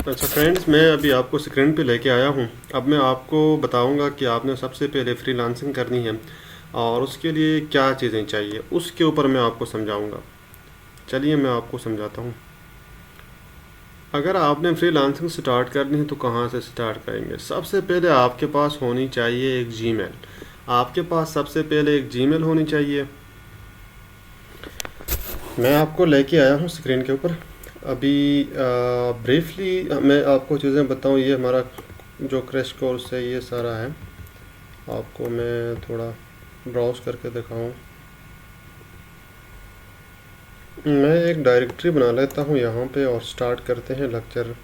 अच्छा फ्रेंड्स, मैं अभी आपको स्क्रीन पे लेके आया हूँ। अब मैं आपको बताऊँगा कि आपने सबसे पहले फ्रीलांसिंग करनी है और उसके लिए क्या चीज़ें चाहिए, उसके ऊपर मैं आपको समझाऊँगा। चलिए मैं आपको समझाता हूँ। अगर आपने फ्रीलांसिंग स्टार्ट करनी है तो कहाँ से स्टार्ट करेंगे। सबसे पहले आपके पास होनी चाहिए एक जीमेल। आपके पास सबसे पहले एक जीमेल होनी चाहिए। मैं आपको लेके आया हूँ स्क्रीन के ऊपर। अभी ब्रीफली मैं आपको चीज़ें बताऊँ। ये हमारा जो क्रैश कोर्स है ये सारा है। आपको मैं थोड़ा ब्राउज़ करके दिखाऊँ। मैं एक डायरेक्टरी बना लेता हूँ यहाँ पे और स्टार्ट करते हैं लेक्चर।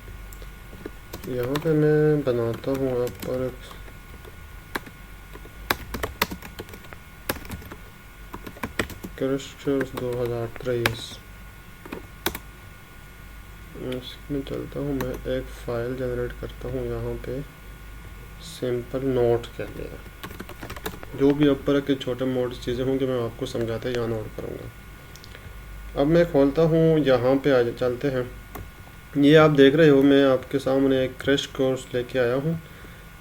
यहाँ पे मैं बनाता हूँ आप पर क्रैश कोर्स 2023। इसमें चलता हूँ। मैं एक फ़ाइल जनरेट करता हूँ यहाँ पे सिंपल नोट के लिए। जो भी ऊपर के छोटे मोटी चीज़ें होंगी मैं आपको समझाते यहाँ नोट करूँगा। अब मैं खोलता हूँ, यहाँ पे आ चलते हैं। ये आप देख रहे हो, मैं आपके सामने एक क्रैश कोर्स लेके आया हूँ।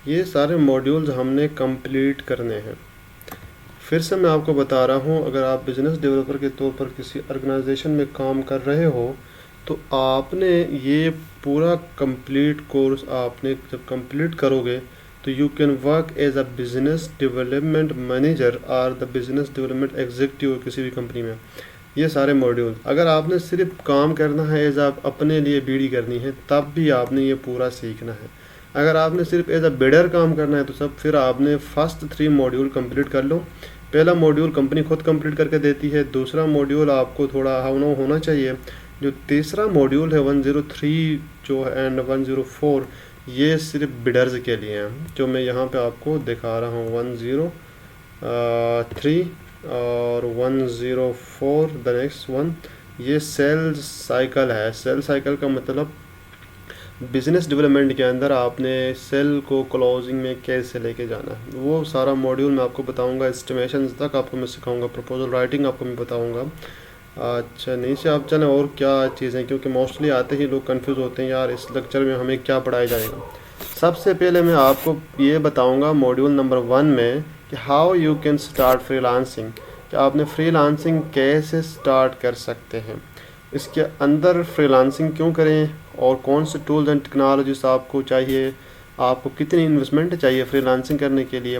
ये सारे मॉड्यूल्स हमने कंप्लीट करने हैं। फिर से मैं आपको बता रहा हूँ, अगर आप बिज़नेस डेवलपर के तौर पर किसी ऑर्गेनाइजेशन में काम कर रहे हो तो आपने ये पूरा कंप्लीट कोर्स आपने जब कंप्लीट करोगे तो you can work as a business development manager और द बिज़नेस डेवलपमेंट एग्जीक्यूटिव किसी भी कंपनी में। ये सारे मॉड्यूल अगर आपने सिर्फ काम करना है, एज आप अपने लिए बीडी करनी है, तब भी आपने ये पूरा सीखना है। अगर आपने सिर्फ एज अ बिडर काम करना है तो सब फिर आपने फर्स्ट 3 मॉड्यूल कंप्लीट कर लो। पहला मॉड्यूल कंपनी खुद कंप्लीट करके देती है। दूसरा मॉड्यूल आपको थोड़ा होना चाहिए। जो तीसरा मॉड्यूल है 103 जो है एंड 104, ये सिर्फ बिडर्स के लिए हैं, जो मैं यहाँ पे आपको दिखा रहा हूँ। 103 और 104 द नेक्स्ट वन, ये सेल्स साइकिल है। सेल साइकिल का मतलब बिज़नेस डेवलपमेंट के अंदर आपने सेल को क्लोजिंग में कैसे लेके जाना है, वो सारा मॉड्यूल मैं आपको बताऊंगा। एस्टिमेशन तक आपको मैं सिखाऊंगा। प्रपोजल राइटिंग आपको मैं बताऊंगा। अच्छा नीचे आप चलें, और क्या चीज़ें, क्योंकि मोस्टली आते ही लोग कंफ्यूज होते हैं यार इस लेक्चर में हमें क्या पढ़ाया जाएगा। सबसे पहले मैं आपको ये बताऊंगा मॉड्यूल नंबर 1 में कि how you can start freelancing, कि आपने फ्रीलांसिंग कैसे स्टार्ट कर सकते हैं, इसके अंदर फ्रीलांसिंग क्यों करें और कौन से टूल्स एंड टेक्नोलॉजीज आपको चाहिए, आपको कितनी इन्वेस्टमेंट चाहिए फ्रीलांसिंग करने के लिए,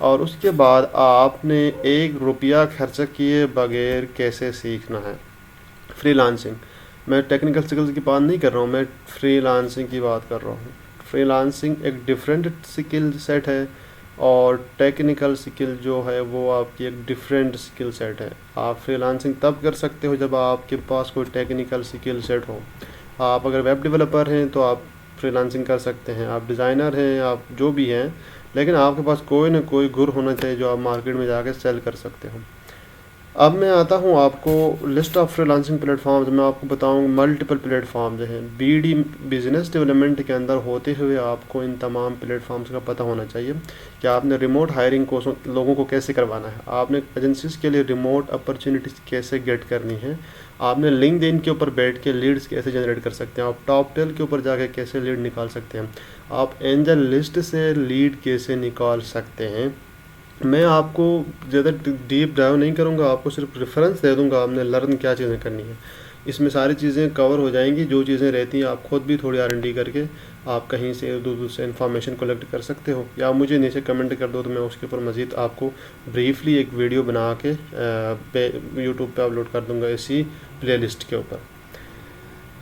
और उसके बाद आपने 1 रुपया खर्च किए बगैर कैसे सीखना है फ्रीलांसिंग। मैं टेक्निकल स्किल्स की बात नहीं कर रहा हूँ, मैं फ्रीलांसिंग की बात कर रहा हूँ। फ्रीलांसिंग एक डिफरेंट स्किल सेट है और टेक्निकल स्किल जो है वो आपकी एक डिफरेंट स्किल सेट है। आप फ्रीलांसिंग तब कर सकते हो जब आपके पास कोई टेक्निकल स्किल सेट हो। आप अगर वेब डेवलपर हैं तो आप फ्रीलांसिंग कर सकते हैं, आप डिज़ाइनर हैं, आप जो भी हैं, लेकिन आपके पास कोई ना कोई गुर होना चाहिए जो आप मार्केट में जाके सेल कर सकते हो। अब मैं आता हूँ आपको लिस्ट ऑफ फ्रीलांसिंग प्लेटफॉर्म्स। मैं आपको बताऊँ मल्टीपल प्लेटफॉर्म्स हैं बीडी बिजनेस डेवलपमेंट के अंदर होते हुए आपको इन तमाम प्लेटफॉर्म्स का पता होना चाहिए कि आपने रिमोट हायरिंग को लोगों को कैसे करवाना है, आपने एजेंसीज के लिए रिमोट अपॉर्चुनिटीज़ कैसे गेट करनी है, आपने लिंक्डइन के ऊपर बैठ के लीड्स कैसे जनरेट कर सकते हैं, आप टॉप 10 के ऊपर जाके कैसे लीड निकाल सकते हैं, आप एंजल लिस्ट से लीड कैसे निकाल सकते हैं। मैं आपको ज़्यादा डीप डाइव नहीं करूँगा, आपको सिर्फ रेफरेंस दे दूँगा, आपने लर्न क्या चीज़ें करनी है। इसमें सारी चीज़ें कवर हो जाएंगी। जो चीज़ें रहती हैं आप खुद भी थोड़ी R&D करके आप कहीं से दूर से इन्फॉर्मेशन कलेक्ट कर सकते हो, या मुझे नीचे कमेंट कर दो तो मैं उसके ऊपर मज़ीद आपको ब्रीफली एक वीडियो बना के यूट्यूब पे अपलोड कर दूँगा इसी प्लेलिस्ट के ऊपर।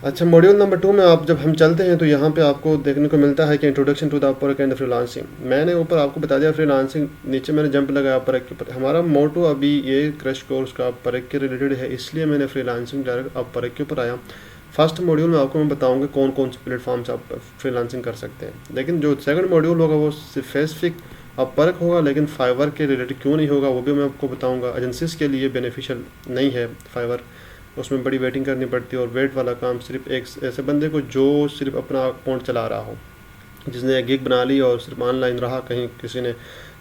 अच्छा मॉड्यूल नंबर 2 में आप जब हम चलते हैं तो यहाँ पे आपको देखने को मिलता है कि introduction to the Upwork and freelancing. मैंने ऊपर आपको बता दिया फ्रीलांसिंग, नीचे मैंने जंप लगाया अपवर्क के ऊपर। हमारा मोटो अभी ये क्रैश कोर्स का अपवर्क के रिलेटेड है, इसलिए मैंने फ्रीलांसिंग डायरेक्ट अपवर्क के ऊपर आया। फर्स्ट मॉड्यूल में आपको मैं बताऊँगा कौन कौन से प्लेटफॉर्म से आप फ्रीलांसिंग कर सकते हैं, लेकिन जो सेकंड मॉड्यूल होगा वो स्पेसिफिक अपवर्क होगा, लेकिन फाइवर के रिलेटेड क्यों नहीं होगा वो भी मैं आपको बताऊँगा। एजेंसीज के लिए बेनिफिशियल नहीं है फाइवर, उसमें बड़ी वेटिंग करनी पड़ती है और वेट वाला काम सिर्फ एक ऐसे बंदे को जो सिर्फ अपना अकाउंट चला रहा हो। जिसने गिग बना ली और सिर्फ ऑनलाइन रहा, कहीं किसी ने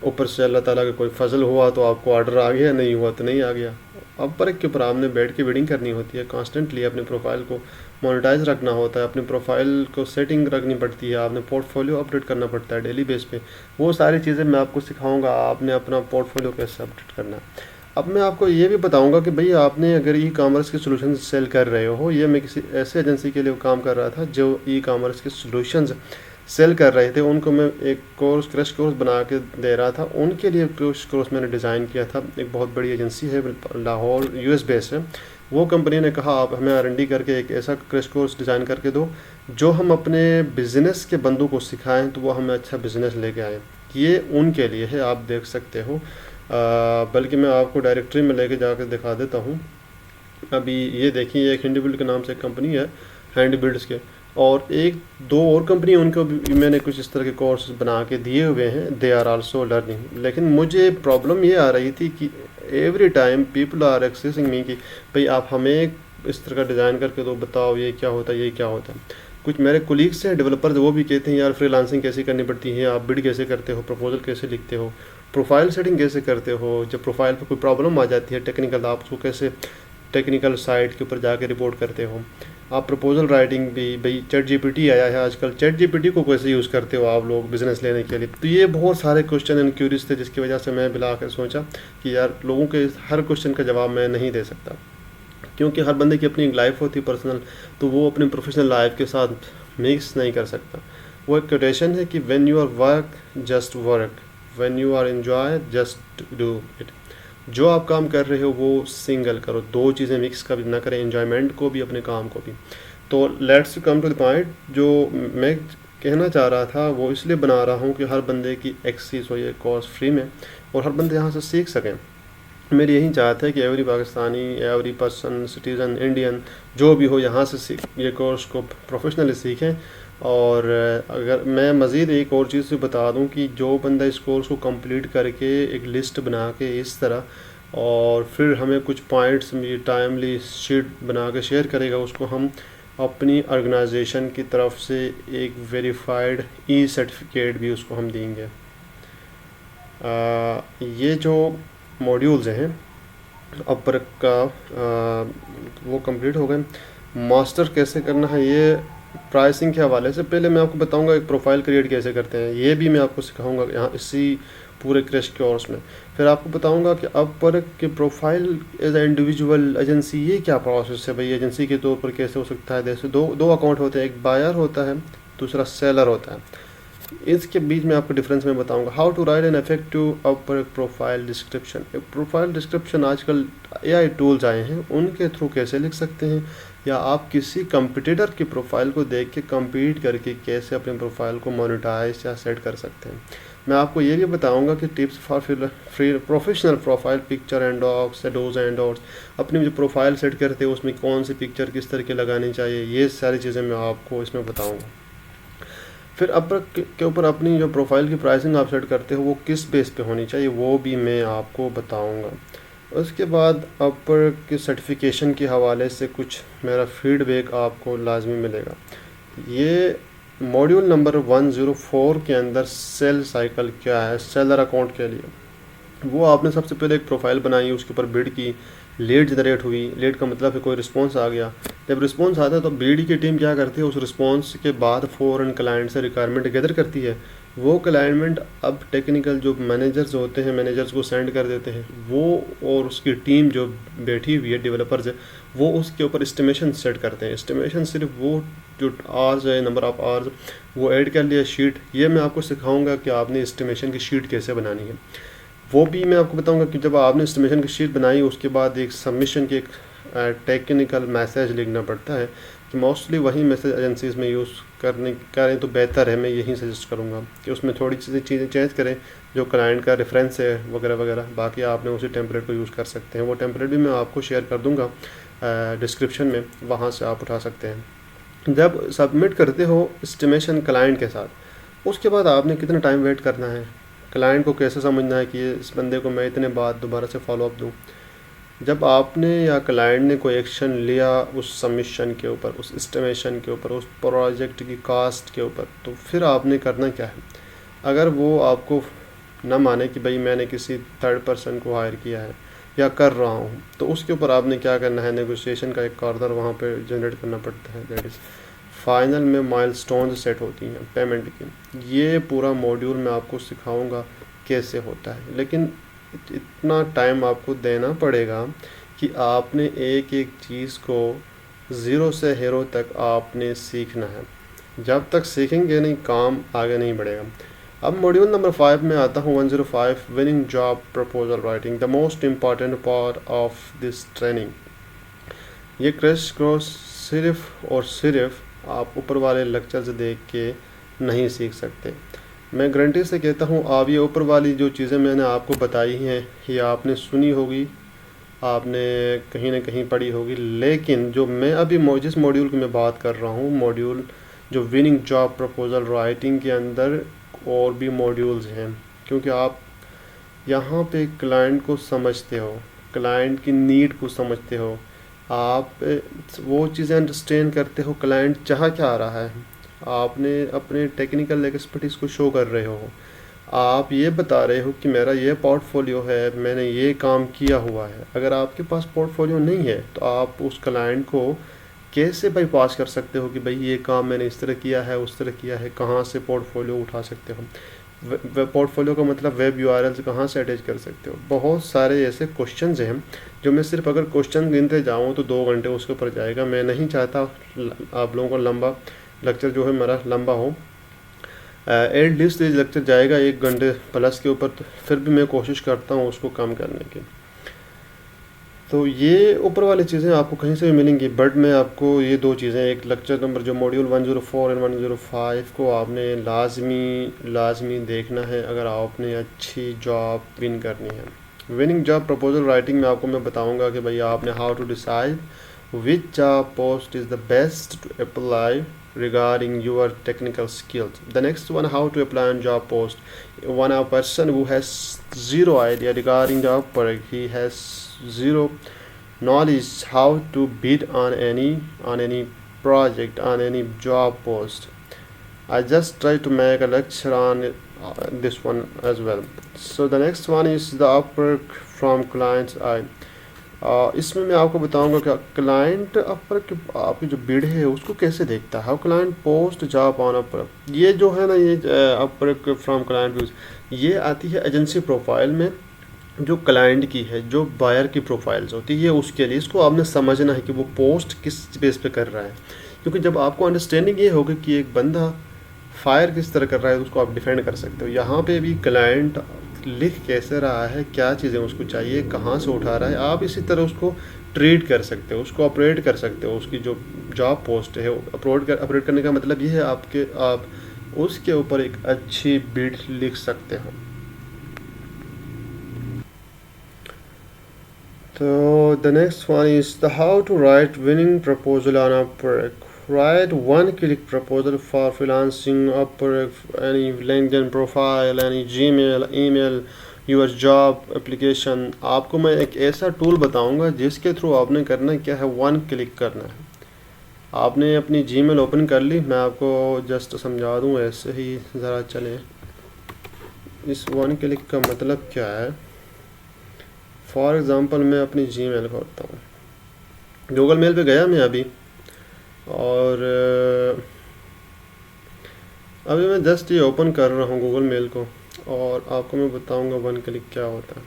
ऊपर से अल्लाह ताला का कोई फजल हुआ तो आपको ऑर्डर आ गया, नहीं हुआ तो नहीं आ गया। अब पर के ऊपर आपने बैठ के बिडिंग करनी होती है, कॉन्स्टेंटली अपने प्रोफाइल को मोनेटाइज रखना होता है, अपनी प्रोफाइल को सेटिंग रखनी पड़ती है, आपने पोर्टफोलियो अपडेट करना पड़ता है डेली बेस पे। वो सारी चीज़ें मैं आपको सिखाऊंगा, आपने अपना पोर्टफोलियो कैसे अपडेट करना है। अब मैं आपको ये भी बताऊंगा कि भाई आपने अगर ई कामर्स के सोल्यूशन सेल कर रहे हो, ये मैं किसी ऐसे एजेंसी के लिए काम कर रहा था जो ई कामर्स के सोल्यूशंस सेल कर रहे थे, उनको मैं एक कोर्स क्रैश कोर्स बना के दे रहा था। उनके लिए क्रैश कोर्स मैंने डिज़ाइन किया था। एक बहुत बड़ी एजेंसी है, लाहौर यूएस बेस है। वो कंपनी ने कहा आप हमें R&D करके एक ऐसा क्रैश कोर्स डिज़ाइन करके दो जो हम अपने बिज़नेस के बंदों को सिखाएं तो वो हमें अच्छा बिज़नेस लेके आए। ये उनके लिए है, आप देख सकते हो। बल्कि मैं आपको डायरेक्टरी में लेके जाकर दिखा देता हूँ। अभी ये देखिए, एक हैंडी बिल्ड के नाम से एक कंपनी है, हैंडी बिल्ड्स के, और एक दो और कंपनी उनको भी मैंने कुछ इस तरह के कोर्स बना के दिए हुए हैं। They are also learning. लेकिन मुझे प्रॉब्लम ये आ रही थी कि every time people are accessing me कि भाई आप हमें इस तरह का डिज़ाइन करके दो, बताओ ये क्या होता है, ये क्या होता है। कुछ मेरे कोलीग्स हैं डेवलपर्स, वो भी कहते हैं यार फ्रीलांसिंग कैसे करनी पड़ती है, आप बिड कैसे करते हो, प्रपोजल कैसे लिखते हो, प्रोफाइल सेटिंग कैसे करते हो, जब प्रोफाइल पर कोई प्रॉब्लम आ जाती है टेक्निकल, आप उसको कैसे टेक्निकल साइट के ऊपर जाके रिपोर्ट करते हो। आप प्रपोजल राइटिंग भी, भाई चैट जीपीटी आया है आजकल, चैट जीपीटी को कैसे यूज़ करते हो आप लोग बिज़नेस लेने के लिए। तो ये बहुत सारे क्वेश्चन एंड क्यूरीज थे, जिसकी वजह से मैं मिला कर सोचा कि यार लोगों के हर क्वेश्चन का जवाब मैं नहीं दे सकता, क्योंकि हर बंदे की अपनी एक लाइफ होती है पर्सनल, तो वो अपनी प्रोफेशनल लाइफ के साथ मिक्स नहीं कर सकता। वो एक कोटेशन है कि when you are work just work, when you are enjoy just do it. जो आप काम कर रहे हो वो सिंगल करो, दो चीज़ें मिक्स कभी ना करें, एंजॉयमेंट को भी अपने काम को भी। तो let's come to the point. जो मैं कहना चाह रहा था वो इसलिए बना रहा हूँ कि हर बंदे की एक्सेस हो ये कोर्स फ्री में, और हर बंदे यहाँ से सीख सकें। मेरी यही चाहत है कि every Pakistani, every person, citizen, Indian जो भी हो यहाँ से ये कोर्स को प्रोफेशनली सीखें। और अगर मैं मज़ीद एक और चीज़ बता दूं कि जो बंदा इस कोर्स को कंप्लीट करके एक लिस्ट बना के इस तरह, और फिर हमें कुछ पॉइंट्स टाइमली शीट बना के शेयर करेगा, उसको हम अपनी ऑर्गेनाइजेशन की तरफ से एक वेरीफाइड ई सर्टिफिकेट भी उसको हम देंगे। ये जो मॉड्यूल्स हैं अपर का वो कंप्लीट हो गए। मास्टर कैसे करना है, ये प्राइसिंग के हवाले से पहले मैं आपको बताऊंगा एक प्रोफाइल क्रिएट कैसे करते हैं, ये भी मैं आपको सिखाऊंगा यहाँ इसी पूरे क्रैश कोर्स में। फिर आपको बताऊंगा कि अपर के profile as a individual agency ये क्या प्रोसेस है, भाई एजेंसी के तौर पर कैसे हो सकता है। जैसे दो अकाउंट होते हैं, एक बायर होता है, दूसरा सेलर होता है। इसके बीच में आपको डिफरेंस मैं बताऊंगा। How to write an effective upper profile description. एक प्रोफाइल डिस्क्रिप्शन आजकल AI टूल्स आए हैं, उनके थ्रू कैसे लिख सकते हैं, या आप किसी कंपटीटर की प्रोफाइल को देख के compete करके कैसे अपने प्रोफाइल को मोनेटाइज या सेट कर सकते हैं। मैं आपको ये भी बताऊंगा कि tips for free professional profile picture and dogs, dose and dots. अपनी जो प्रोफाइल सेट करते हैं उसमें कौन सी पिक्चर किस तरह की लगानी चाहिए, ये सारी चीज़ें मैं आपको इसमें बताऊँगा। फिर अपर के ऊपर अपनी जो प्रोफाइल की प्राइसिंग आप सेट करते हो वो किस बेस पे होनी चाहिए, वो भी मैं आपको बताऊंगा। उसके बाद अपर के सर्टिफिकेशन के हवाले से कुछ मेरा फीडबैक आपको लाजमी मिलेगा। ये मॉड्यूल नंबर 104 के अंदर सेल साइकिल क्या है सेलर अकाउंट के लिए, वो आपने सबसे पहले एक प्रोफाइल बनाई, उसके ऊपर बिड की, लीड जनरेट हुई। लीड का मतलब है कोई रिस्पांस आ गया। जब रिस्पांस आता है तो बीडी की टीम क्या करती है, उस रिस्पांस के बाद फ़ौरन क्लाइंट से रिक्वायरमेंट गैदर करती है। वो क्लाइंट अब टेक्निकल जो मैनेजर्स होते हैं, मैनेजर्स को सेंड कर देते हैं। वो और उसकी टीम जो बैठी हुई है डेवलपर्स है, वो उसके ऊपर एस्टिमेशन सेट करते हैं। एस्टिमेशन सिर्फ वो जो आवर्स है, नंबर ऑफ़ आवर्स, वो ऐड कर लिया शीट। ये मैं आपको सिखाऊंगा कि आपने एस्टिमेशन की शीट कैसे बनानी है। वो भी मैं आपको बताऊंगा कि जब आपने एस्टिमेशन की शीट बनाई उसके बाद एक सबमिशन की एक टेक्निकल मैसेज लिखना पड़ता है, कि मोस्टली वही मैसेज एजेंसीज़ में यूज़ करें तो बेहतर है। मैं यही सजेस्ट करूँगा कि उसमें थोड़ी चीज़ें चेंज करें, जो क्लाइंट का रेफरेंस है वगैरह वगैरह। बाकी आपने उसी टेम्पलेट को यूज़ कर सकते हैं। वो टेम्पलेट भी मैं आपको शेयर कर दूँगा डिस्क्रिप्शन में, वहाँ से आप उठा सकते हैं। जब सबमिट करते हो एस्टिमेशन क्लाइंट के साथ, उसके बाद आपने कितना टाइम वेट करना है, क्लाइंट को कैसे समझना है कि इस बंदे को मैं इतने बाद दोबारा से फॉलोअप दूँ। जब आपने या क्लाइंट ने कोई एक्शन लिया उस सबमिशन के ऊपर, उस एस्टिमेशन के ऊपर, उस प्रोजेक्ट की कास्ट के ऊपर, तो फिर आपने करना क्या है। अगर वो आपको ना माने कि भाई मैंने किसी थर्ड पर्सन को हायर किया है या कर रहा हूँ, तो उसके ऊपर आपने क्या करना है, नेगोशिएशन का एक कॉर्नर वहाँ पे जनरेट करना पड़ता है। दैट इज़ फाइनल में माइलस्टोन्स सेट होती हैं पेमेंट की। ये पूरा मॉड्यूल मैं आपको सिखाऊंगा कैसे होता है, लेकिन इतना टाइम आपको देना पड़ेगा कि आपने एक एक चीज़ को ज़ीरो से हीरो तक आपने सीखना है। जब तक सीखेंगे नहीं, काम आगे नहीं बढ़ेगा। अब मॉड्यूल नंबर 5 में आता हूँ, 105 winning job proposal writing, the most important part of this training. ये क्रैश कोर्स सिर्फ और सिर्फ आप ऊपर वाले लेक्चर्स देख के नहीं सीख सकते। मैं गारंटी से कहता हूँ, आप ये ऊपर वाली जो चीज़ें मैंने आपको बताई हैं, ये आपने सुनी होगी, आपने कहीं ना कहीं पढ़ी होगी, लेकिन जो मैं अभी जिस मॉड्यूल की मैं बात कर रहा हूँ, मॉड्यूल जो विनिंग जॉब प्रपोजल राइटिंग के अंदर और भी मॉड्यूल्स हैं, क्योंकि आप यहाँ पे क्लाइंट को समझते हो, क्लाइंट की नीड को समझते हो, आप वो चीज़ें अंडरस्टैंड करते हो क्लाइंट चाह क्या रहा है, आपने अपने टेक्निकल एक्सपर्टीज़ को शो कर रहे हो, आप ये बता रहे हो कि मेरा ये पोर्टफोलियो है, मैंने ये काम किया हुआ है। अगर आपके पास पोर्टफोलियो नहीं है तो आप उस क्लाइंट को कैसे बाईपास कर सकते हो कि भाई ये काम मैंने इस तरह किया है, उस तरह किया है, कहाँ से पोर्टफोलियो उठा सकते हो। पोर्टफोलियो का मतलब वेब यूआरएल कहाँ से अटैच कर सकते हो। बहुत सारे ऐसे क्वेश्चंस हैं जो मैं सिर्फ अगर क्वेश्चन गिनते जाऊँ तो 2 घंटे उसके ऊपर जाएगा। मैं नहीं चाहता आप लोगों को लंबा लेक्चर जो है मेरा लंबा हो, एटलीस्ट ये लेक्चर जाएगा 1 घंटे प्लस के ऊपर, तो फिर भी मैं कोशिश करता हूँ उसको कम करने की। तो ये ऊपर वाली चीज़ें आपको कहीं से भी मिलेंगी, बट मैं आपको ये 2 चीज़ें, एक लेक्चर नंबर जो मॉड्यूल 104 एंड 105 को आपने लाजमी देखना है अगर आपने अच्छी जॉब विन करनी है। विनिंग जॉब प्रपोजल राइटिंग में आपको मैं बताऊंगा कि भाई आपने how to decide which job post is the best to apply regarding your technical skills. The next one, how to apply on job post. One a person who has zero idea regarding job work, he has zero knowledge how to bid on any project, on any job post. I just try to make a lecture on this one as well. So the next one is the upwork from client's eye. इसमें मैं आपको बताऊंगा कि client Upwork आपकी जो bid है उसको कैसे देखता है। How client post job on Upwork, ये जो है ना, ये अपवर्क फ्रॉम क्लाइंट व्यूज, ये आती है एजेंसी प्रोफाइल में, जो क्लाइंट की है, जो बायर की प्रोफाइल्स होती है, ये उसके लिए इसको आपने समझना है कि वो पोस्ट किस बेस पे कर रहा है। क्योंकि जब आपको अंडरस्टैंडिंग ये होगी कि एक बंदा फायर किस तरह कर रहा है तो उसको आप डिफेंड कर सकते हो। यहाँ पे भी क्लाइंट लिख कैसे रहा है, क्या चीज़ें उसको चाहिए, कहाँ से उठा रहा है, आप इसी तरह उसको ट्रीट कर सकते हो, उसको ऑपरेट कर सकते हो। उसकी जो जॉब पोस्ट है ऑपरेट करने का मतलब ये है आप उसके ऊपर एक अच्छी बिड लिख सकते हो। तो the next one is the how to write winning proposal on Upwork. Write one-click proposal for freelancing, Upwork, any LinkedIn profile, any Gmail, email, your job application. आपको मैं एक ऐसा टूल बताऊंगा जिसके थ्रू आपने करना क्या है, 1 क्लिक करना है। आपने अपनी Gmail ओपन कर ली, मैं आपको जस्ट समझा दूं ऐसे ही, ज़रा चलें। इस 1 क्लिक का मतलब क्या है। फॉर एग्ज़ाम्पल मैं अपनी Gmail खोलता हूँ, गूगल मेल पे गया मैं अभी, और अभी मैं जस्ट ये ओपन कर रहा हूँ गूगल मेल को, और आपको मैं बताऊँगा 1 क्लिक क्या होता है।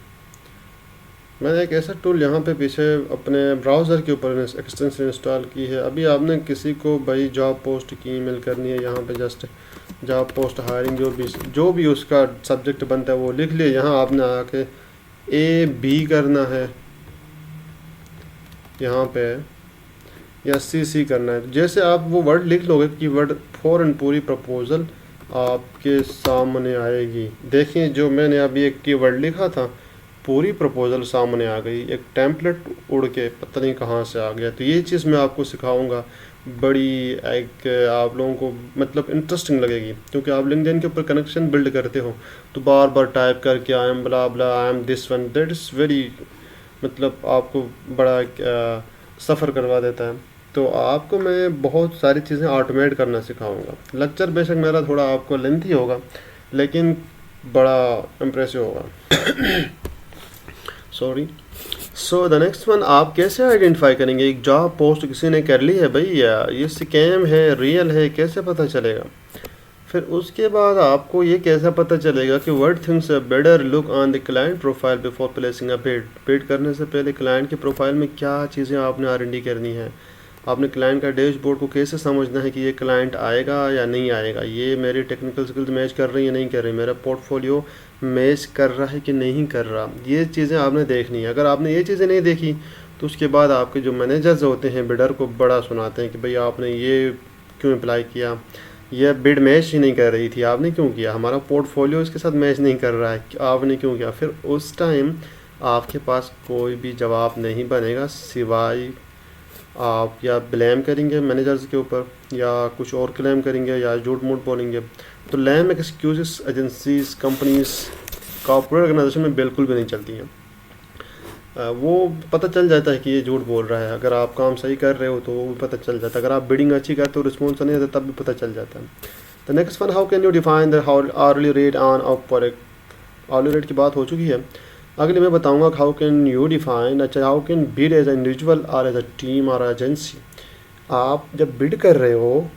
मैंने एक ऐसा टूल यहाँ पे पीछे अपने ब्राउज़र के ऊपर एक्सटेंशन इंस्टॉल की है। अभी आपने किसी को भाई जॉब पोस्ट की ईमेल करनी है, यहाँ पे जस्ट जॉब पोस्ट हायरिंग जो भी उसका सब्जेक्ट बनता है वो लिख लिया। यहाँ आपने आके AB करना है यहाँ पे, या CC करना है। जैसे आप वो वर्ड लिख लोगे कि वर्ड फ़ौरन पूरी प्रपोज़ल आपके सामने आएगी। देखिए जो मैंने अभी एक कीवर्ड लिखा था, पूरी प्रपोज़ल सामने आ गई, एक टेम्पलेट उड़ के पता नहीं कहाँ से आ गया। तो ये चीज़ मैं आपको सिखाऊंगा, बड़ी एक आप लोगों को मतलब इंटरेस्टिंग लगेगी, क्योंकि आप लिंक्डइन के ऊपर कनेक्शन बिल्ड करते हो तो बार बार टाइप करके I am blah blah, I am this one, that is very मतलब आपको बड़ा सफ़र करवा देता है। तो आपको मैं बहुत सारी चीज़ें ऑटोमेट करना सिखाऊंगा। लेक्चर बेशक मेरा थोड़ा आपको लेंथी होगा, लेकिन बड़ा इम्प्रेसिव होगा। Sorry. So the next one, आप कैसे आइडेंटिफाई करेंगे एक जॉब पोस्ट किसी ने कर ली है भाई, या ये स्कैम है, रियल है, कैसे पता चलेगा? फिर उसके बाद आपको ये कैसे पता चलेगा कि what things better look on the client profile before placing a bid? Bid करने से पहले क्लाइंट के प्रोफाइल में क्या चीज़ें आपने R&D करनी है। आपने क्लाइंट का डैशबोर्ड को कैसे समझना है कि ये क्लाइंट आएगा या नहीं आएगा, ये मेरी टेक्निकल स्किल्स मैच कर रही है नहीं कर रही, मेरा पोर्टफोलियो मैच कर रहा है कि नहीं कर रहा, ये चीज़ें आपने देखनी है। अगर आपने ये चीज़ें नहीं देखी तो उसके बाद आपके जो मैनेजर्स होते हैं बिडर को बड़ा सुनाते हैं कि भाई आपने ये क्यों अप्लाई किया, यह बिड मैच ही नहीं कर रही थी, आपने क्यों किया, हमारा पोर्टफोलियो इसके साथ मैच नहीं कर रहा है, आपने क्यों किया। फिर उस टाइम आपके पास कोई भी जवाब नहीं बनेगा सिवाय आप या ब्लेम करेंगे मैनेजर्स के ऊपर, या कुछ और क्लेम करेंगे, या झूठ मूठ बोलेंगे। तो lame excuses agencies companies corporate organization में बिल्कुल भी नहीं चलती हैं। वो पता चल जाता है कि ये झूठ बोल रहा है। अगर आप काम सही कर रहे हो तो वो भी पता चल जाता है। अगर आप बिडिंग अच्छी करते हो, रिस्पॉन्स नहीं आता, तब भी पता चल जाता है। The next one, how can you define the hourly rate on Upwork? Hourly rate की बात हो चुकी है। अगले मैं बताऊंगा हाउ कैन यू डिफाइन, अच्छा how can bid as a individual और एज अ टीम और एजेंसी। आप जब बिड कर रहे हो,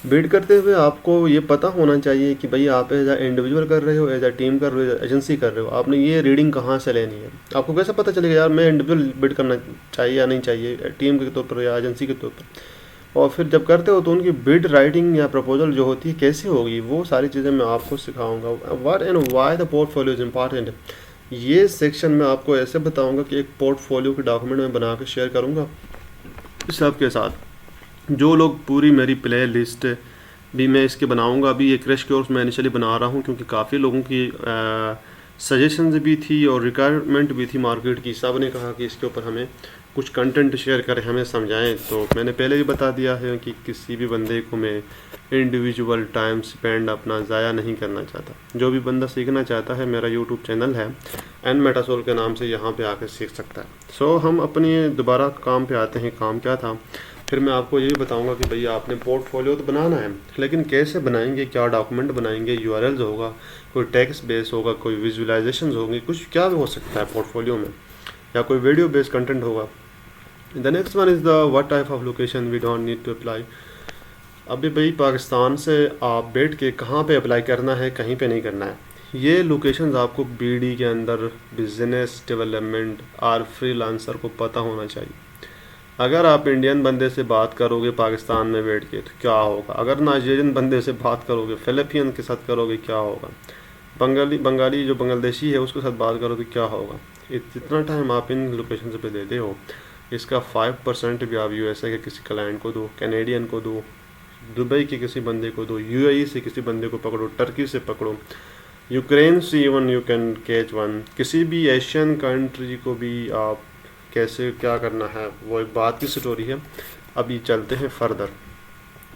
बिड करते हुए आपको ये पता होना चाहिए कि भाई आप एज ए इंडिविजुअल कर रहे हो, एज ए टीम कर रहे हो, एजेंसी कर रहे हो। आपने ये रीडिंग कहाँ से लेनी है। आपको कैसे पता चलेगा यार मैं इंडिविजुअल बिड करना चाहिए या नहीं चाहिए, टीम के तौर पर या एजेंसी के तौर पर। और फिर जब करते हो तो उनकी बिड राइटिंग या प्रपोजल जो होती है कैसे होगी, वो सारी चीज़ें मैं आपको सिखाऊंगा। What and why the portfolio is important, ये सेक्शन में आपको ऐसे बताऊंगा कि एक पोर्टफोलियो के डॉक्यूमेंट में बना के शेयर करूंगा सबके साथ। जो लोग पूरी मेरी प्ले लिस्ट भी मैं इसके बनाऊंगा। अभी ये क्रैश कोर्स मैं इनिशियली बना रहा हूँ क्योंकि काफ़ी लोगों की सजेशंस भी थी और रिक्वायरमेंट भी थी मार्केट की। सब ने कहा कि इसके ऊपर हमें कुछ कंटेंट शेयर करें, हमें समझाएं। तो मैंने पहले ही बता दिया है कि किसी भी बंदे को मैं इंडिविजुअल टाइम स्पेंड अपना ज़ाया नहीं करना चाहता। जो भी बंदा सीखना चाहता है, मेरा यूट्यूब चैनल है एन मेटासोल के नाम से, यहाँ पे आकर सीख सकता है। सो हम अपने दोबारा काम पे आते हैं। काम क्या था, फिर मैं आपको ये भी बताऊंगा कि भैया आपने पोर्टफोलियो तो बनाना है, लेकिन कैसे बनाएंगे, क्या डॉक्यूमेंट बनाएंगे, यूआरएल्स होगा, कोई टेक्स्ट बेस होगा, कोई विजुअलाइजेशन होंगी, कुछ क्या भी हो सकता है पोर्टफोलियो में, या कोई वीडियो बेस्ड कंटेंट होगा। The next one is the what type of location we don't need to apply. अभी भाई पाकिस्तान से आप बैठ के कहाँ पे अप्लाई करना है, कहीं पे नहीं करना है। ये लोकेशंस आपको बीडी के अंदर बिजनेस डेवलपमेंट और फ्रीलांसर को पता होना चाहिए। अगर आप इंडियन बंदे से बात करोगे पाकिस्तान में बैठ के तो क्या होगा, अगर नाइजीरियन बंदे से बात करोगे, फिलिपियन के साथ करोगे क्या होगा, बंगाली जो बांग्लादेशी है उसके साथ बात करोगे क्या होगा। जितना टाइम आप इन लोकेशन पे देते हो, इसका 5% भी आप यूएसए के किसी क्लाइंट को दो, कैनेडियन को दो, दुबई के किसी बंदे को दो, यूएई से किसी बंदे को पकड़ो, टर्की से पकड़ो, यूक्रेन से even you can catch one, किसी भी एशियन कंट्री को भी आप कैसे क्या करना है, वो एक बात की स्टोरी है। अभी चलते हैं फर्दर।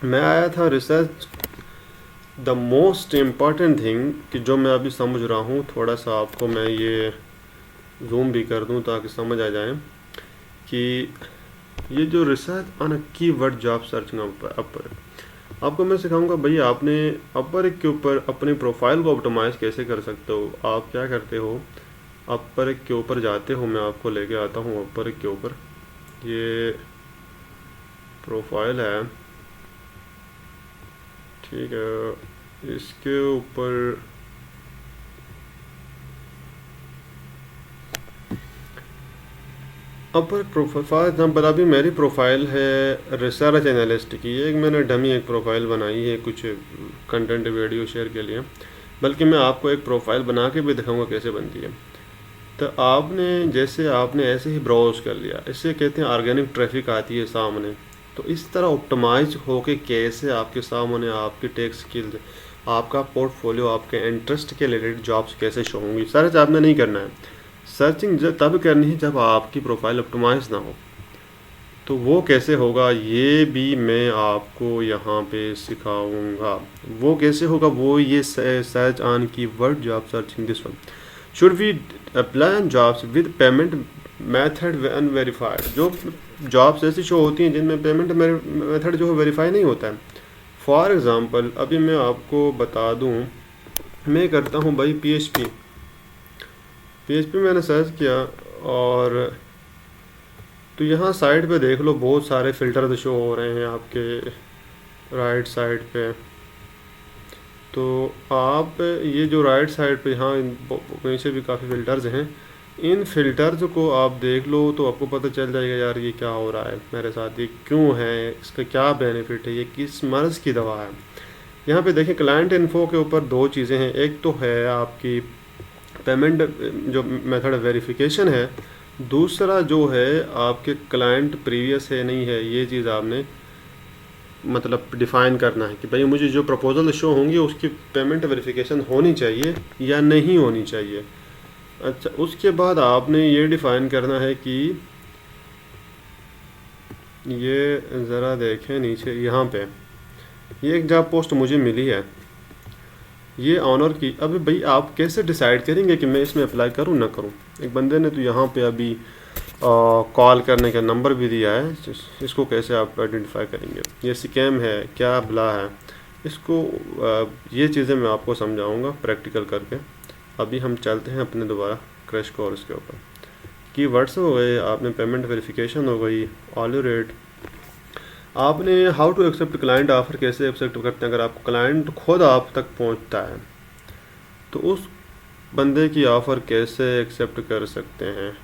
मैं आया था research the most important thing कि जो मैं अभी समझ रहा हूँ, थोड़ा सा आपको मैं ये जूम भी कर दूँ ताकि समझ आ जाए कि ये जो research on a keyword job searching अपर, आपको मैं सिखाऊंगा भैया आपने अपर के ऊपर अपनी प्रोफाइल को ऑप्टिमाइज़ कैसे कर सकते हो। आप क्या करते हो, अपर के ऊपर जाते हो, मैं आपको लेके आता हूँ अपर के ऊपर। ये प्रोफाइल है, ठीक है, इसके ऊपर अपर प्रोफाइल फॉर एग्जाम्पल अभी मेरी प्रोफाइल है रिसर्च एनालिस्ट की। एक मैंने डमी एक प्रोफाइल बनाई है कुछ कंटेंट वीडियो शेयर के लिए, बल्कि मैं आपको एक प्रोफाइल बना के भी दिखाऊंगा कैसे बनती है। तो आपने जैसे आपने ऐसे ही ब्राउज कर लिया, इससे कहते हैं ऑर्गेनिक ट्रैफिक आती है सामने। तो इस तरह ऑप्टिमाइज होके कैसे आपके सामने आपकी टेक स्किल्स, आपका पोर्टफोलियो, आपके इंटरेस्ट के रिलेटेड जॉब्स कैसे शो होंगी। सर्च आपने नहीं करना है, सर्चिंग तब करनी है जब आपकी प्रोफाइल ऑप्टिमाइज ना हो। तो वो कैसे होगा ये भी मैं आपको यहाँ पे सिखाऊंगा। वो कैसे होगा, वो ये search on keyword job searching this one. Should we apply on jobs with payment method unverified, जो जॉब्स ऐसी शो होती हैं जिनमें पेमेंट मेथड जो है वेरीफाई नहीं होता है। फॉर एग्ज़ाम्पल अभी मैं आपको बता दूं, मैं करता हूं भाई PHP मैंने सर्च किया, और तो यहाँ साइड पे देख लो बहुत सारे फ़िल्टर शो हो रहे हैं आपके राइट साइड पे। तो आप ये जो राइट साइड पे यहाँ कहीं से भी काफ़ी फ़िल्टर्स हैं, इन फ़िल्टर्स को आप देख लो तो आपको पता चल जाएगा यार ये क्या हो रहा है मेरे साथ, ये क्यों है, इसका क्या बेनिफिट है, ये किस मर्ज़ की दवा है। यहाँ पे देखें क्लाइंट इन्फो के ऊपर दो चीज़ें हैं, एक तो है आपकी पेमेंट जो मेथड वेरिफिकेशन है, दूसरा जो है आपके क्लाइंट प्रीवियस है नहीं है, ये चीज़ आपने मतलब डिफ़ाइन करना है कि भाई मुझे जो प्रपोजल शो होंगी उसकी पेमेंट वेरिफिकेशन होनी चाहिए या नहीं होनी चाहिए। अच्छा, उसके बाद आपने ये डिफ़ाइन करना है कि ये ज़रा देखें नीचे यहाँ पे ये एक जॉब पोस्ट मुझे मिली है, ये ऑनर की। अभी भाई आप कैसे डिसाइड करेंगे कि मैं इसमें अप्लाई करूँ ना करूँ। एक बंदे ने तो यहाँ पे अभी कॉल करने का नंबर भी दिया है, इसको कैसे आप आइडेंटिफाई करेंगे, ये स्कैम है क्या भला है, इसको ये चीज़ें मैं आपको समझाऊंगा प्रैक्टिकल करके। अभी हम चलते हैं अपने दोबारा क्रैश कोर्स के ऊपर। कीवर्ड्स हो गए, आपने पेमेंट वेरिफिकेशन हो गई, ऑल रेट, आपने how to accept client offer, कैसे एक्सेप्ट करते हैं। अगर आपको क्लाइंट खुद आप तक पहुंचता है तो उस बंदे की ऑफ़र कैसे एक्सेप्ट कर सकते हैं।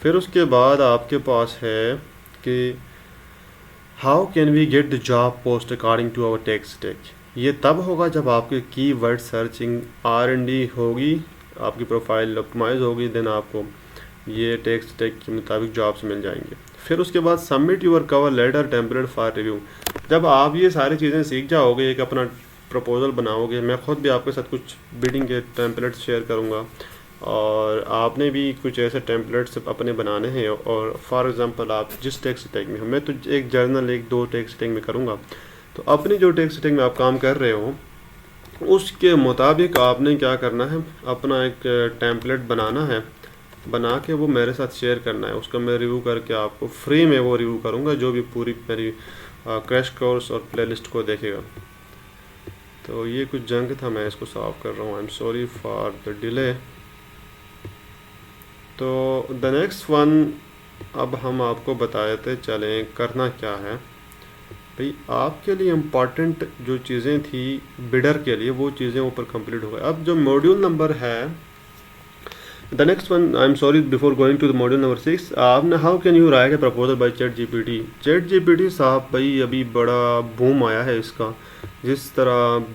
फिर उसके बाद आपके पास है कि how can we get the job post according to our tech stack. ये तब होगा जब आपके कीवर्ड सर्चिंग R&D होगी, आपकी प्रोफाइल ऑप्टिमाइज होगी, देन आपको ये टेक स्टैक के मुताबिक जॉब्स मिल जाएंगे। फिर उसके बाद submit your cover letter template for review. जब आप ये सारी चीज़ें सीख जाओगे, एक अपना प्रपोजल बनाओगे, मैं ख़ुद भी आपके साथ कुछ बिडिंग के टेम्पलेट्स शेयर करूँगा और आपने भी कुछ ऐसे टेम्पलेट्स अपने बनाने हैं। और फॉर एग्ज़ाम्पल आप जिस टेक स्टैक में हो, मैं तो एक जर्नल एक दो टेक स्टैक में करूँगा, तो अपनी जो टेक स्टैक में आप काम कर रहे हो उसके मुताबिक आपने क्या करना है, अपना एक टेम्पलेट बनाना है, बना के वो मेरे साथ शेयर करना है। उसका मैं रिव्यू करके आपको फ्री में वो रिव्यू करूँगा, जो भी पूरी मेरी क्रैश कोर्स और प्लेलिस्ट को देखेगा। तो ये कुछ जंक था, मैं इसको सॉल्व कर रहा हूँ, आई am sorry for the delay. तो द नेक्स्ट वन, अब हम आपको बताते चलें करना क्या है। भाई आपके लिए इम्पॉर्टेंट जो चीज़ें थी बिडर के लिए, वो चीज़ें ऊपर कंप्लीट हो गए। अब जो मॉड्यूल नंबर है, the next one, I am sorry before going to the module number 6, आपने how can you write a proposal by chat GPT साहब, भाई अभी बड़ा बूम आया है इसका। जिस तरह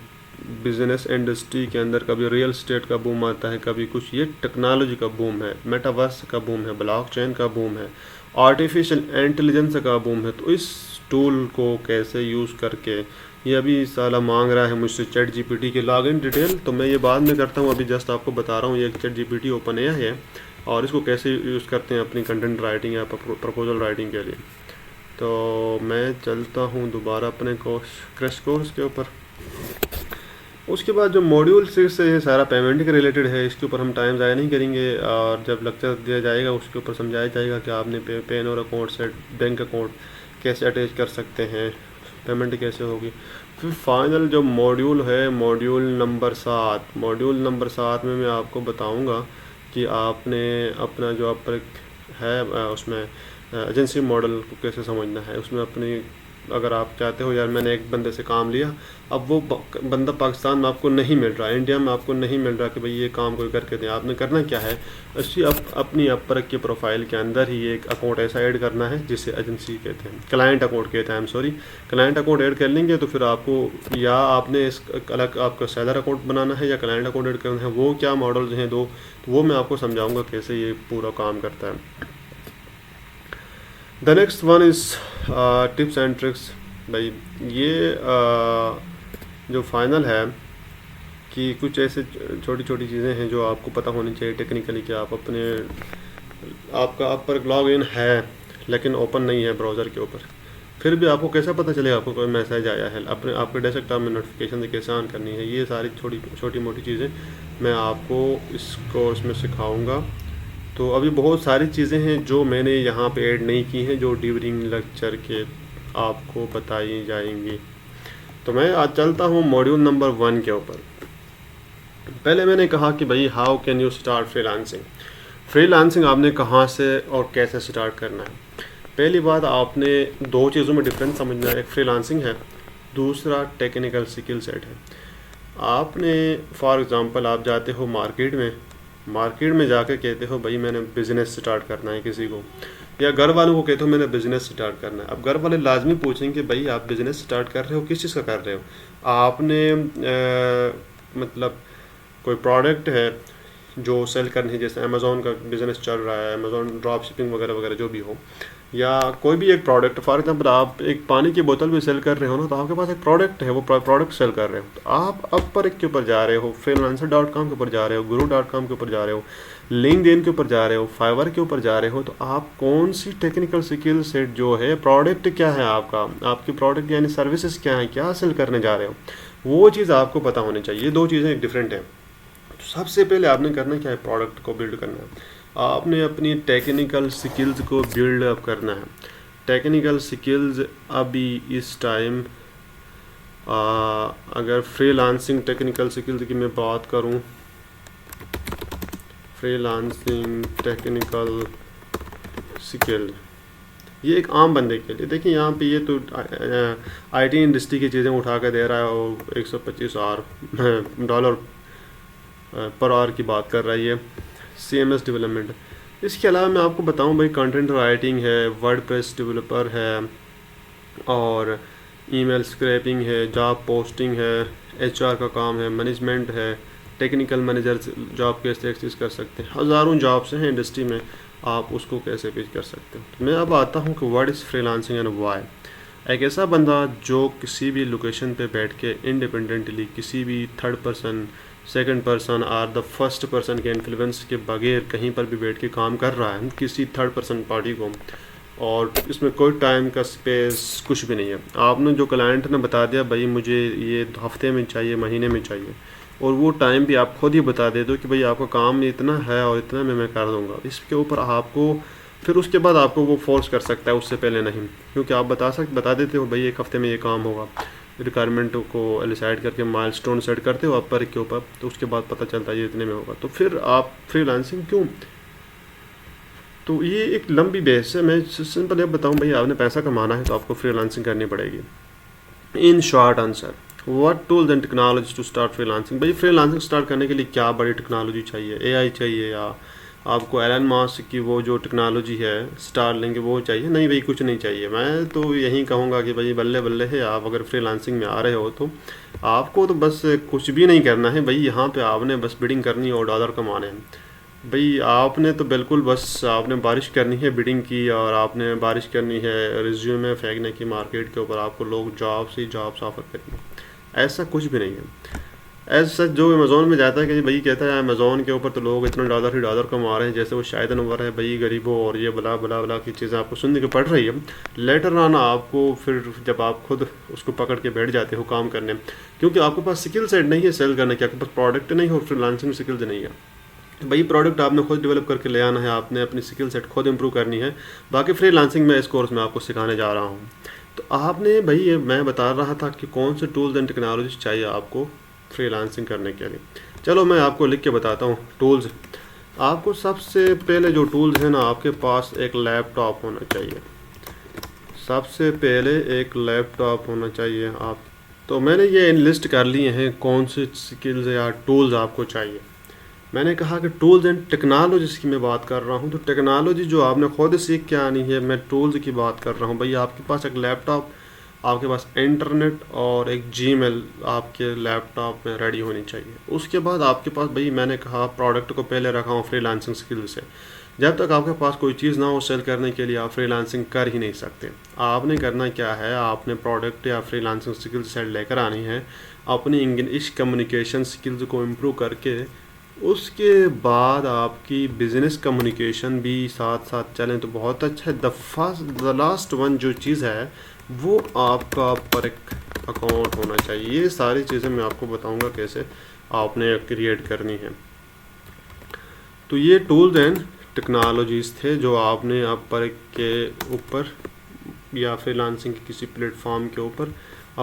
बिजनेस इंडस्ट्री के अंदर कभी रियल स्टेट का बूम आता है, कभी कुछ, ये टेक्नोलॉजी का बूम है, मेटावर्स का बूम है, ब्लॉकचेन का बूम है, आर्टिफिशियल इंटेलिजेंस का बूम है। तो इस टूल को कैसे यूज़ करके, ये अभी साला मांग रहा है मुझसे चैट जीपीटी के लॉगिन डिटेल, तो मैं ये बाद में करता हूँ, अभी जस्ट आपको बता रहा हूँ। ये चैट जीपीटी ओपन है और इसको कैसे यूज़ करते हैं अपनी कंटेंट राइटिंग या प्रपोजल राइटिंग के लिए। तो मैं चलता हूँ दोबारा अपने क्रैश कोर्स के ऊपर। उसके बाद जो मॉड्यूल 6 से ये सारा पेमेंट के रिलेटेड है, इसके ऊपर हम टाइम ज़ाया नहीं करेंगे, और जब लेक्चर दिया जाएगा उसके ऊपर समझाया जाएगा कि आपने पेन और अकाउंट से बैंक अकाउंट कैसे अटैच कर सकते हैं, पेमेंट कैसे होगी। फिर फाइनल जो मॉड्यूल है, मॉड्यूल नंबर 7 में मैं आपको बताऊंगा कि आपने अपना जो आप है उसमें एजेंसी मॉडल को कैसे समझना है। उसमें अपनी, अगर आप चाहते हो यार मैंने एक बंदे से काम लिया, अब वो बंदा पाकिस्तान में आपको नहीं मिल रहा, इंडिया में आपको नहीं मिल रहा कि भाई ये काम कोई करके दें, आपने करना क्या है, अच्छी अपनी अपवर्क की प्रोफाइल के अंदर ही एक अकाउंट ऐसा ऐड करना है जिसे एजेंसी कहते हैं, क्लाइंट अकाउंट कहते हैं, आई am sorry, client account add कर लेंगे तो फिर आपको या आपने इस अलग आपका सेलर अकाउंट बनाना है या क्लाइंट अकाउंट ऐड करना है, वो क्या मॉडल्स हैं दो, तो वो मैं आपको समझाऊँगा कैसे ये पूरा काम करता है। The next one is tips and tricks. भाई ये जो फाइनल है कि कुछ ऐसे छोटी छोटी चीज़ें हैं जो आपको पता होनी चाहिए टेक्निकली, कि आप अपने आपका आप पर लॉग इन है लेकिन ओपन नहीं है ब्राउज़र के ऊपर, फिर भी आपको कैसा पता चलेगा आपको कोई मैसेज आया है, अपने आपके डेस्कटॉप में नोटिफिकेशन कैसे ऑन करनी है, ये सारी छोटी मोटी चीज़ें मैं आपको इस कोर्स में सिखाऊंगा। तो अभी बहुत सारी चीज़ें हैं जो मैंने यहाँ पे ऐड नहीं की हैं, जो ड्यूरिंग लेक्चर के आपको बताई जाएंगी। तो मैं आज चलता हूँ मॉड्यूल नंबर 1 के ऊपर। पहले मैंने कहा कि भाई how can you start freelancing. Freelancing आपने कहाँ से और कैसे स्टार्ट करना है। पहली बात, आपने दो चीज़ों में डिफरेंस समझना है, एक फ्रीलांसिंग है, दूसरा टेक्निकल स्किल सेट है। आपने फॉर एग्ज़ाम्पल आप जाते हो मार्केट में जाकर कहते हो भाई मैंने बिज़नेस स्टार्ट करना है किसी को, या घर वालों को कहते हो मैंने बिज़नेस स्टार्ट करना है। अब घर वाले लाजमी पूछेंगे भाई आप बिज़नेस स्टार्ट कर रहे हो, किस चीज़ का कर रहे हो। आपने मतलब कोई प्रोडक्ट है जो सेल करनी है, जैसे अमेज़ॉन का बिज़नेस चल रहा है, अमेज़ॉन ड्रॉप शिपिंग वगैरह वगैरह जो भी हो, या कोई भी एक प्रोडक्ट, फॉर एग्जांपल आप एक पानी की बोतल भी सेल कर रहे हो ना, तो आपके पास एक प्रोडक्ट है, वो प्रोडक्ट सेल कर रहे हो, तो आप अपवर के ऊपर जा रहे हो, freelancer.com के ऊपर जा रहे हो, guru.com के ऊपर जा रहे हो, लिंक्डइन के ऊपर जा रहे हो, फाइवर के ऊपर जा रहे हो, तो आप कौन सी टेक्निकल स्किल सेट जो है, प्रोडक्ट क्या है आपका, आपकी प्रोडक्ट यानी सर्विसेज क्या है, क्या सेल करने जा रहे हो, वो चीज़ आपको पता होनी चाहिए। ये दो चीज़ें डिफरेंट हैं। सबसे पहले आपने करना क्या है, प्रोडक्ट को बिल्ड करना है। आपने अपनी टेक्निकल स्किल्स को बिल्ड अप करना है। टेक्निकल स्किल्स अभी इस टाइम अगर फ्रीलांसिंग टेक्निकल स्किल्स की मैं बात करूं, फ्रीलांसिंग टेक्निकल स्किल ये एक आम बंदे के लिए, देखिए यहाँ पे ये तो आईटी इंडस्ट्री की चीज़ें उठा कर दे रहा है और $125 पर आवर की बात कर रही है, CMS डेवलपमेंट। इसके अलावा मैं आपको बताऊं भाई कंटेंट राइटिंग है, वर्डप्रेस डेवलपर है, और ईमेल स्क्रैपिंग है, जॉब पोस्टिंग है, HR का काम है, मैनेजमेंट है, टेक्निकल मैनेजर जॉब कैसे एक्सेस कर सकते हैं, हज़ारों जॉब्स हैं इंडस्ट्री में, आप उसको कैसे पेश कर सकते हो। तो मैं अब आता हूँ कि what is freelancing and why. एक ऐसा बंदा जो किसी भी लोकेशन पे बैठ के इंडिपेंडेंटली किसी भी थर्ड पर्सन, सेकंड पर्सन और द फर्स्ट पर्सन के इन्फ्लुएंस के बगैर कहीं पर भी बैठ के काम कर रहा है किसी थर्ड पर्सन पार्टी को, और इसमें कोई टाइम का स्पेस कुछ भी नहीं है। आपने जो क्लाइंट ने बता दिया भाई मुझे ये हफ्ते में चाहिए, महीने में चाहिए, और वो टाइम भी आप खुद ही बता दे दो कि भाई आपका काम इतना है और इतना में मैं कर दूंगा, इसके ऊपर आपको फिर उसके बाद आपको वो फोर्स कर सकता है, उससे पहले नहीं, क्योंकि आप बता देते हो भाई एक हफ्ते में ये काम होगा, रिक्वायरमेंट को डिसाइड करके माइलस्टोन सेट करते हो आप पर के ऊपर, तो उसके बाद पता चलता है ये इतने में होगा। तो फिर आप फ्रीलांसिंग क्यों, तो ये एक लंबी बेस है। मैं सिंपल ये बताऊं भाई आपने पैसा कमाना है तो आपको फ्रीलांसिंग करनी पड़ेगी। In short answer, what tools and technology to start freelancing. भाई फ्रीलांसिंग स्टार्ट करने के लिए क्या बड़ी टेक्नोलॉजी चाहिए, AI चाहिए, या आपको एलन मास्क की वो जो टेक्नोलॉजी है स्टारलिंक वो चाहिए? नहीं भाई कुछ नहीं चाहिए। मैं तो यही कहूँगा कि भाई बल्ले बल्ले है, आप अगर फ्रीलांसिंग में आ रहे हो तो आपको तो बस कुछ भी नहीं करना है भाई, यहाँ पे आपने बस बिडिंग करनी और डॉलर कमाने हैं भाई। आपने तो बिल्कुल बस आपने बारिश करनी है बिडिंग की, और आपने बारिश करनी है रिज्यूमे फेंकने की मार्केट के ऊपर, आपको लोग जॉब्स ही जॉब्स ऑफर करेंगे, ऐसा कुछ भी नहीं है। ऐसा सच जो अमेज़ोन में जाता है कि भाई कहता है अमेज़ोन के ऊपर तो लोग इतना डॉलर ही डॉलर कमा रहे हैं, जैसे वो शायद नंबर है भाई गरीबों और ये बला बला बला की चीज़ें आपको सुनने को पड़ रही है। लेटर ऑन आपको फिर जब आप खुद उसको पकड़ के बैठ जाते हो काम करने, क्योंकि आपके पास स्किल सेट नहीं है सेल करने की, आपके पास प्रोडक्ट नहीं है और फ्रीलांसिंग स्किल्स नहीं है भाई। प्रोडक्ट आपने खुद डेवलप करके ले आना है, आपने अपनी स्किल सेट खुद इंप्रूव करनी है। बाकी फ्रीलांसिंग में इस कोर्स में आपको सिखाने जा रहा हूँ। तो आपने भाई मैं बता रहा था कि कौन से टूल्स एंड टेक्नोलॉजी चाहिए आपको फ्रीलांसिंग करने के लिए। चलो मैं आपको लिख के बताता हूँ टूल्स। आपको सबसे पहले जो टूल्स हैं ना, आपके पास एक लैपटॉप होना चाहिए। सबसे पहले एक लैपटॉप होना चाहिए आप। तो मैंने ये लिस्ट कर लिए हैं कौन से स्किल्स या टूल्स आपको चाहिए। मैंने कहा कि टूल्स एंड टेक्नोलॉजीज़ की मैं बात कर रहा हूँ, तो टेक्नोलॉजी जो आपने खुद सीख के आनी है, मैं टूल्स की बात कर रहा हूँ। भाई आपके पास एक लैपटॉप, आपके पास इंटरनेट और एक जीमेल आपके लैपटॉप में रेडी होनी चाहिए। उसके बाद आपके पास भाई मैंने कहा प्रोडक्ट को पहले रखा हूँ फ्रीलांसिंग स्किल से। जब तक आपके पास कोई चीज़ ना हो सेल करने के लिए, आप फ्रीलांसिंग कर ही नहीं सकते। आपने करना क्या है, आपने प्रोडक्ट या फ्रीलांसिंग स्किल सेट लेकर आनी है, अपनी इंग्लिश कम्युनिकेशन स्किल्स को इम्प्रूव करके उसके बाद आपकी बिज़नेस कम्युनिकेशन भी साथ साथ चलें तो बहुत अच्छा है। द लास्ट वन जो चीज़ है वो आपका पर एक अकाउंट होना चाहिए। ये सारी चीज़ें मैं आपको बताऊंगा कैसे आपने क्रिएट करनी है। तो ये टूल्स एंड टेक्नोलॉजीज़ थे जो आपने पर के ऊपर या फ्रीलांसिंग के किसी प्लेटफॉर्म के ऊपर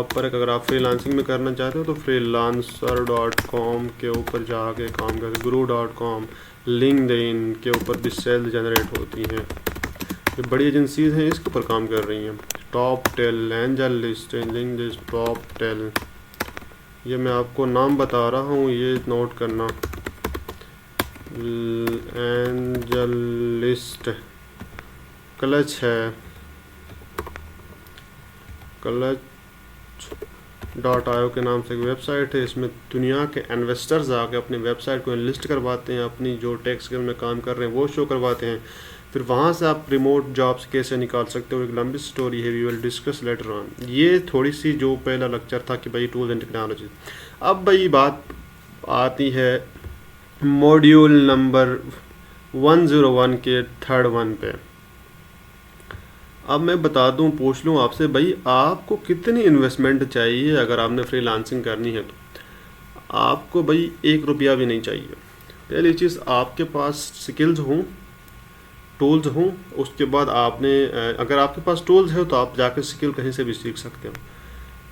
पर अगर आप फ्रीलांसिंग में करना चाहते हो तो freelancer.com के ऊपर जाके काम कर, guru.com, लिंक्डइन के ऊपर भी सेल जनरेट होती हैं। ये बड़ी एजेंसीज हैं इसके ऊपर काम कर रही हैं। Toptal, AngelList, LinkedIn Toptal, ये मैं आपको नाम बता रहा हूँ, ये नोट करना। एंजल लिस्ट, क्लच है, clutch.io के नाम से एक वेबसाइट है। इसमें दुनिया के इन्वेस्टर्स आके अपनी वेबसाइट को लिस्ट करवाते हैं, अपनी जो टैक्स स्किल में काम कर रहे हैं वो शो करवाते हैं। फिर वहाँ से आप रिमोट जॉब्स कैसे निकाल सकते हो, एक लंबी स्टोरी है, we will discuss later on. ये थोड़ी सी जो पहला लेक्चर था कि भाई टूल्स एंड टेक्नोलॉजी। अब भाई बात आती है मॉड्यूल नंबर 101 के थर्ड वन पे। अब मैं बता दूं, पूछ लूं आपसे, भाई आपको कितनी इन्वेस्टमेंट चाहिए अगर आपने फ्रीलांसिंग करनी है तो। आपको भाई 1 रुपया भी नहीं चाहिए। पहली चीज़, आपके पास स्किल्स हों, टूल्स हों। उसके बाद आपने अगर आपके पास टूल्स है तो आप जाकर स्किल कहीं से भी सीख सकते हो,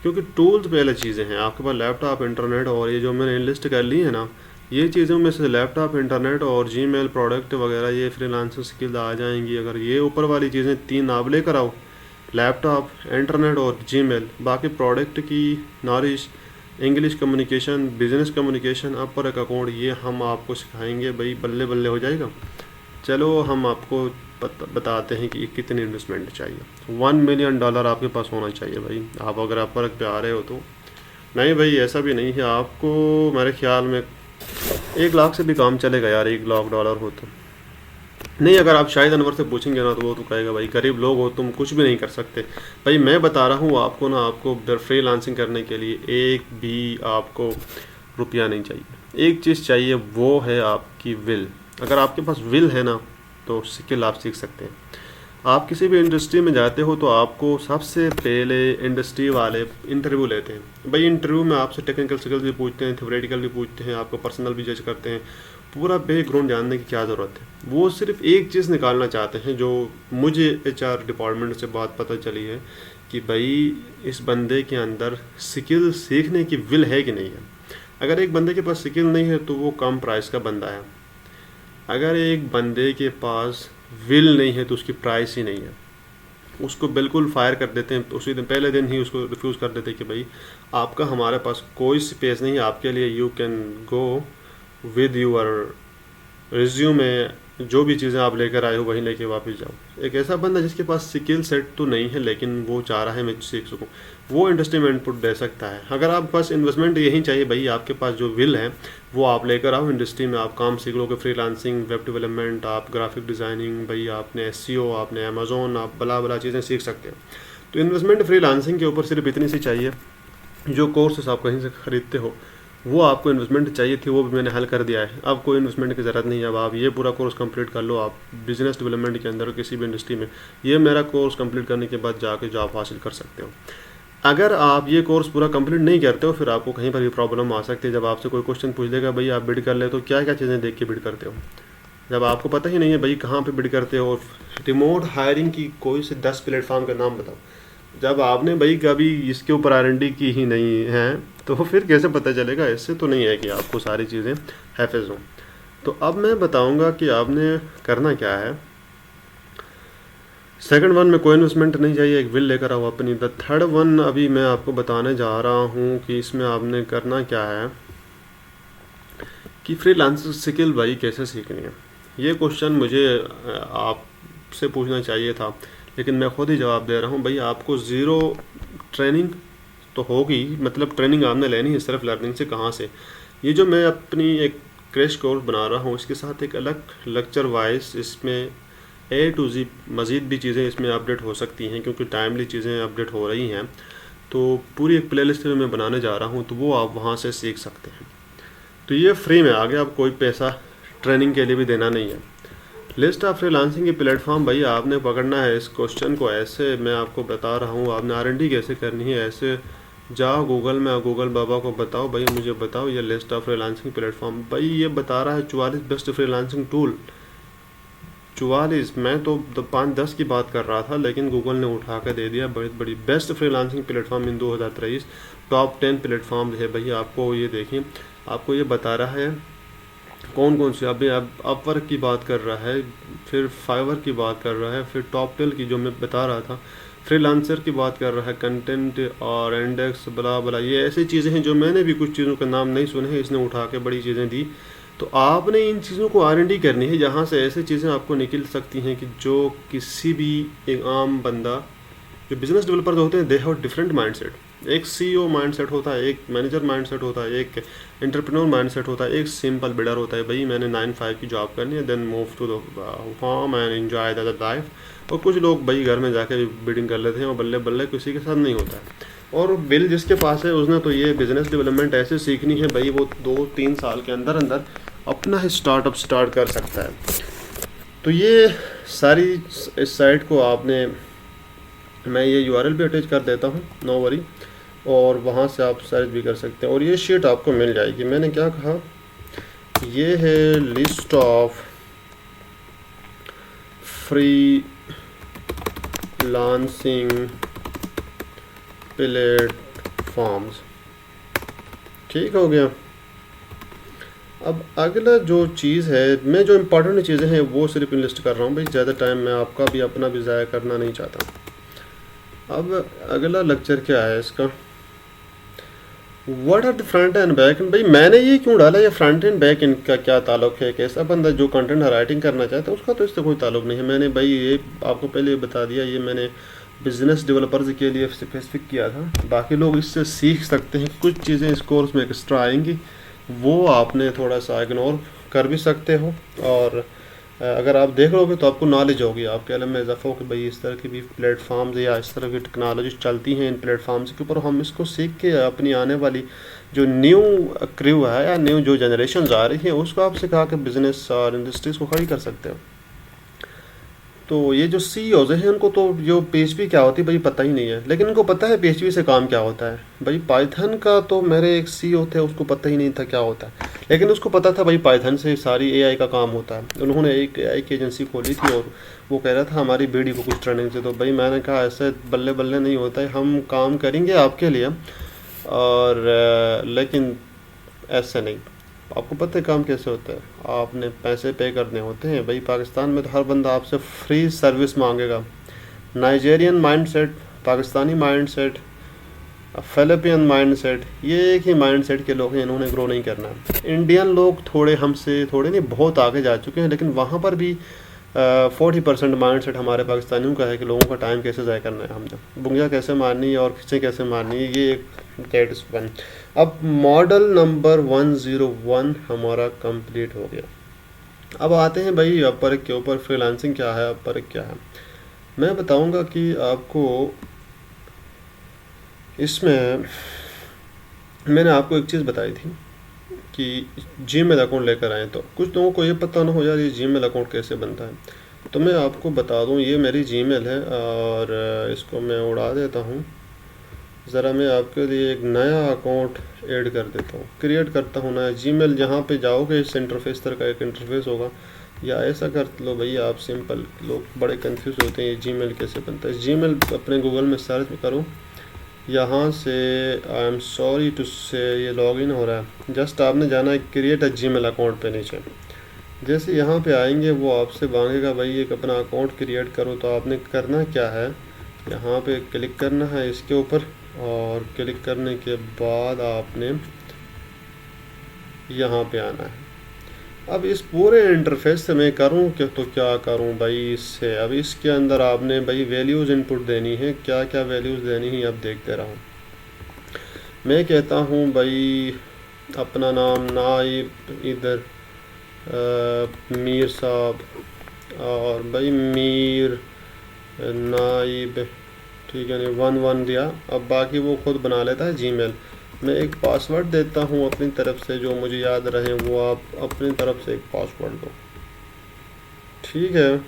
क्योंकि टूल्स पहले चीज़ें हैं। आपके पास लैपटॉप, इंटरनेट और ये जो मैंने लिस्ट कर ली है ना, ये चीज़ों में से लैपटॉप, इंटरनेट और जीमेल, प्रोडक्ट वगैरह, ये फ्रीलांसर स्किल आ जाएंगी। अगर ये ऊपर वाली चीज़ें 3 आप लेकर आओ, लैपटॉप, इंटरनेट और जीमेल, बाकी प्रोडक्ट की knowledge, English communication, business communication, अपर एक अकाउंट, ये हम आपको सिखाएंगे। भाई बल्ले बल्ले हो जाएगा। चलो हम आपको बताते हैं कि कितनी इन्वेस्टमेंट चाहिए। $1 मिलियन आपके पास होना चाहिए भाई, आप अगर अपर पे आ रहे हो तो। नहीं भाई ऐसा भी नहीं है, आपको मेरे ख्याल में 1 लाख से भी काम चलेगा यार, $1 लाख हो तो। नहीं, अगर आप शाहिद अनवर से पूछेंगे ना तो वो तो कहेगा भाई गरीब लोग हो तुम, कुछ भी नहीं कर सकते। भाई मैं बता रहा हूँ आपको ना, आपको फ्रीलांसिंग करने के लिए एक भी आपको रुपया नहीं चाहिए। एक चीज़ चाहिए, वो है आपकी विल। अगर आपके पास विल है ना तो स्किल आप सीख सकते हैं। आप किसी भी इंडस्ट्री में जाते हो तो आपको सबसे पहले इंडस्ट्री वाले इंटरव्यू लेते हैं। भाई इंटरव्यू में आपसे टेक्निकल स्किल्स भी पूछते हैं, थ्योरेटिकल भी पूछते हैं, आपको पर्सनल भी जज करते हैं। पूरा बैकग्राउंड जानने की क्या ज़रूरत है। वो सिर्फ एक चीज़ निकालना चाहते हैं, जो मुझे HR डिपार्टमेंट से बात पता चली है कि भाई इस बंदे के अंदर स्किल सीखने की विल है कि नहीं है। अगर एक बंदे के पास स्किल नहीं है तो वो कम प्राइस का बंदा है। अगर एक बंदे के पास विल नहीं है तो उसकी प्राइस ही नहीं है। उसको बिल्कुल फायर कर देते हैं, उसी दिन पहले दिन ही उसको रिफ्यूज़ कर देते हैं कि भाई आपका हमारे पास कोई स्पेस नहीं है आपके लिए, you can go with your resume, जो भी चीज़ें आप लेकर आए हो वहीं लेके वापस जाओ। एक ऐसा बंदा जिसके पास स्किल सेट तो नहीं है लेकिन वो चाह रहा है मैं सीख सकूं, वो इंडस्ट्री में इनपुट दे सकता है। अगर आप बस इन्वेस्टमेंट यही चाहिए भाई, आपके पास जो विल है वो आप लेकर आओ इंडस्ट्री में, आप काम सीख लोगे। फ्रीलांसिंग, वेब डेवलपमेंट, आप ग्राफिक डिज़ाइनिंग, भाई आपने SEO, आपने अमेज़ोन, आप बला बला चीज़ें सीख सकते हो। तो इन्वेस्टमेंट फ्रीलांसिंग के ऊपर सिर्फ इतनी सी चाहिए। जो कोर्सेस आप कहीं से ख़रीदते हो वो आपको इन्वेस्टमेंट चाहिए थी, वो भी मैंने हल कर दिया है। अब कोई इन्वेस्टमेंट की ज़रूरत नहीं है। अब आप ये पूरा कोर्स कंप्लीट कर लो, आप बिजनेस डेवलपमेंट के अंदर किसी भी इंडस्ट्री में ये मेरा कोर्स कंप्लीट करने के बाद जाके जॉब हासिल कर सकते हो। अगर आप ये कोर्स पूरा कंप्लीट नहीं करते हो फिर आपको कहीं पर भी प्रॉब्लम आ सकती है। जब आपसे कोई क्वेश्चन पूछ देगा भाई आप बिड कर ले तो क्या क्या चीज़ें देख के बिड करते हो, जब आपको पता ही नहीं है भाई कहाँ पे बिड करते हो। रिमोट हायरिंग की कोई से 10 प्लेटफॉर्म का नाम बताओ, जब आपने भाई कभी इसके ऊपर R&D की ही नहीं है तो फिर कैसे पता चलेगा। इससे तो नहीं है कि आपको सारी चीज़ें हैफिज हों। तो अब मैं बताऊंगा कि आपने करना क्या है। सेकंड वन में कोई इन्वेस्टमेंट नहीं चाहिए, एक विल लेकर आओ अपनी। द थर्ड वन अभी मैं आपको बताने जा रहा हूँ कि इसमें आपने करना क्या है कि फ्रीलांसर स्किल भाई कैसे सीखनी है। ये क्वेश्चन मुझे आपसे पूछना चाहिए था लेकिन मैं खुद ही जवाब दे रहा हूँ। भाई आपको ज़ीरो ट्रेनिंग तो होगी, मतलब ट्रेनिंग आपने लेनी है सिर्फ लर्निंग से कहाँ से। ये जो मैं अपनी एक क्रैश कोर्स बना रहा हूँ इसके साथ एक अलग लेक्चर वाइज इसमें A to Z मज़ीद भी चीज़ें इसमें अपडेट हो सकती हैं, क्योंकि टाइमली चीज़ें अपडेट हो रही हैं। तो पूरी एक प्लेलिस्ट में मैं बनाने जा रहा हूँ, तो वो आप वहाँ से सीख सकते हैं। तो ये फ्री में आ गया, अब कोई पैसा ट्रेनिंग के लिए भी देना नहीं है। लिस्ट ऑफ फ्रीलांसिंग की प्लेटफॉर्म, भाई आपने पकड़ना है इस क्वेश्चन को ऐसे, मैं आपको बता रहा हूँ आपने R&D कैसे करनी है। ऐसे जाओ गूगल में, गूगल बाबा को बताओ भाई मुझे बताओ ये लिस्ट ऑफ फ्रीलांसिंग प्लेटफॉर्म, भाई ये बता रहा है 44 बेस्ट फ्रीलांसिंग टूल। 44, मैं तो 5-10 की बात कर रहा था, लेकिन गूगल ने उठा कर दे दिया बड़ी बड़ी बेस्ट फ्रीलांसिंग प्लेटफॉर्म इन 2023। टॉप 10 प्लेटफॉर्म है भाई, आपको ये देखिए, आपको ये बता रहा है कौन कौन से। अभी अब अपवर्क की बात कर रहा है, फिर फाइवर की बात कर रहा है, फिर टॉप 10 की जो मैं बता रहा था, फ्रीलांसर की बात कर रहा है, कंटेंट और इंडेक्स बला बला, ये ऐसी चीज़ें हैं जो मैंने भी कुछ चीज़ों का नाम नहीं सुने हैं, इसने उठा के बड़ी चीज़ें दी। तो आपने इन चीज़ों को R&D करनी है, जहाँ से ऐसी चीज़ें आपको निकल सकती हैं कि जो किसी भी एक आम बंदा, जो बिजनेस डेवलपर होते हैं, दे हैव डिफरेंट माइंडसेट। एक CEO माइंडसेट होता है, एक मैनेजर माइंडसेट होता है, एक एंटरप्रेन्योर माइंडसेट होता है, एक सिंपल बिल्डर होता है, भाई मैंने 9-5 की जॉब करनी है, then move to the home and enjoy the life. और कुछ लोग भाई घर में जाके बिल्डिंग कर लेते हैं, और बल्ले बल्ले किसी के साथ नहीं होता है। और बिल जिसके पास है उसने तो ये बिज़नेस डेवलपमेंट ऐसे सीखनी है भाई, वो 2-3 साल के अंदर अंदर अपना ही स्टार्टअप स्टार्ट कर सकता है। तो ये सारी इस साइट को आपने, मैं ये URL भी अटैच कर देता हूँ, नो वरी, और वहाँ से आप सर्च भी कर सकते हैं। और ये शीट आपको मिल जाएगी। मैंने क्या कहा, ये है list of free lancing platforms, ठीक हो गया। अब अगला जो चीज़ है, मैं जो इम्पोर्टेंट चीज़ें हैं वो सिर्फ लिस्ट कर रहा हूँ भाई, ज़्यादा टाइम मैं आपका भी अपना भी ज़ाया करना नहीं चाहता। अब अगला लेक्चर क्या है इसका, what are the front end back end. भाई मैंने ये क्यों डाला, ये फ्रंट एंड बैक एंड का क्या ताल्लुक है। एक ऐसा बंदा जो कंटेंट राइटिंग करना चाहता है उसका तो इससे कोई ताल्लुक नहीं है। मैंने भाई ये आपको पहले बता दिया, ये मैंने बिजनेस डेवलपर्स के लिए स्पेसिफिक किया था। बाकी लोग इससे सीख सकते हैं, कुछ चीज़ें इस कोर्स में एक्स्ट्रा आएंगी, वो आपने थोड़ा सा इग्नोर कर भी सकते हो। और अगर आप देख लोगे तो आपको नॉलेज होगी, आपके इल्म में इजाफा हो कि भाई इस तरह की भी प्लेटफॉर्म्स या इस तरह की टेक्नोलॉजी चलती हैं इन प्लेटफॉर्म्स के ऊपर, हम इसको सीख के अपनी आने वाली जो न्यू क्रू है या न्यू जो जनरेशन आ रही है उसको आप सिखा के बिजनेस और इंडस्ट्रीज़ को खड़ी कर सकते हो। तो ये जो CEOs हैं उनको तो जो PHP क्या होती है भाई पता ही नहीं है, लेकिन उनको पता है PHP से काम क्या होता है। भाई पाइथन का तो मेरे एक CEO थे, उसको पता ही नहीं था क्या होता है, लेकिन उसको पता था भाई पाइथन से सारी AI का काम होता है। उन्होंने एक AI की एजेंसी खोली थी और वो कह रहा था हमारी बीडी को कुछ ट्रेनिंग से। तो भाई मैंने कहा ऐसे बल्ले बल्ले नहीं होता है, हम काम करेंगे आपके लिए और लेकिन ऐसे नहीं। आपको पता है काम कैसे होता है, आपने पैसे पे करने होते हैं। भाई पाकिस्तान में तो हर बंदा आपसे फ्री सर्विस मांगेगा। Nigerian mindset, Pakistani mindset, Philippian mindset, ये एक ही माइंडसेट के लोग हैं, इन्होंने ग्रो नहीं करना। इंडियन लोग थोड़े हमसे थोड़े नहीं बहुत आगे जा चुके हैं, लेकिन वहाँ पर भी 40% माइंडसेट हमारे पाकिस्तानियों का है कि लोगों का टाइम कैसे ज़ाया करना है, हमने बुंगिया कैसे मारनी है और खिंचे कैसे मारनी है, ये एक दैट इज़ वन। अब मॉडल नंबर 101 हमारा कंप्लीट हो गया। अब आते हैं भाई अपवर्क के ऊपर। फ्रीलांसिंग क्या है, अपवर्क क्या है, मैं बताऊंगा कि आपको इसमें मैंने आपको एक चीज़ बताई थी कि जीमेल अकाउंट लेकर आए, तो कुछ लोगों को ये पता ना हो यार ये जीमेल अकाउंट कैसे बनता है। तो मैं आपको बता दूं, ये मेरी जीमेल है और इसको मैं उड़ा देता हूं। ज़रा मैं आपके लिए एक नया अकाउंट ऐड कर देता हूँ, क्रिएट करता हूँ नया जीमेल। जहाँ पे जाओगे इस इंटरफेस तरह का एक इंटरफेस होगा, या ऐसा कर लो भाई आप सिंपल, लोग बड़े कंफ्यूज होते हैं ये जीमेल कैसे बनता है। जीमेल अपने गूगल में सर्च करो, यहाँ से आई एम सॉरी टू से ये लॉगिन हो रहा है। जस्ट आपने जाना है क्रिएट अ जीमेल अकाउंट पे नीचे। जैसे यहाँ पे आएंगे वो आपसे मांगेगा भाई एक अपना अकाउंट क्रिएट करो। तो आपने करना क्या है, यहाँ पे क्लिक करना है इसके ऊपर, और क्लिक करने के बाद आपने यहाँ पे आना है। अब इस पूरे इंटरफेस से मैं करूँ क्या, तो क्या करूँ भाई इससे, अब इसके अंदर आपने भाई वैल्यूज़ इनपुट देनी है। क्या क्या वैल्यूज़ देनी है अब देखते रहो। मैं कहता हूँ भाई अपना नाम नाइब, इधर मीर साहब, और भाई मीर नाइब, ठीक है नहीं 11 दिया। अब बाकी वो खुद बना लेता है जीमेल। मैं एक पासवर्ड देता हूँ अपनी तरफ से, जो मुझे याद रहे, वो आप अपनी तरफ से एक पासवर्ड दो, ठीक है।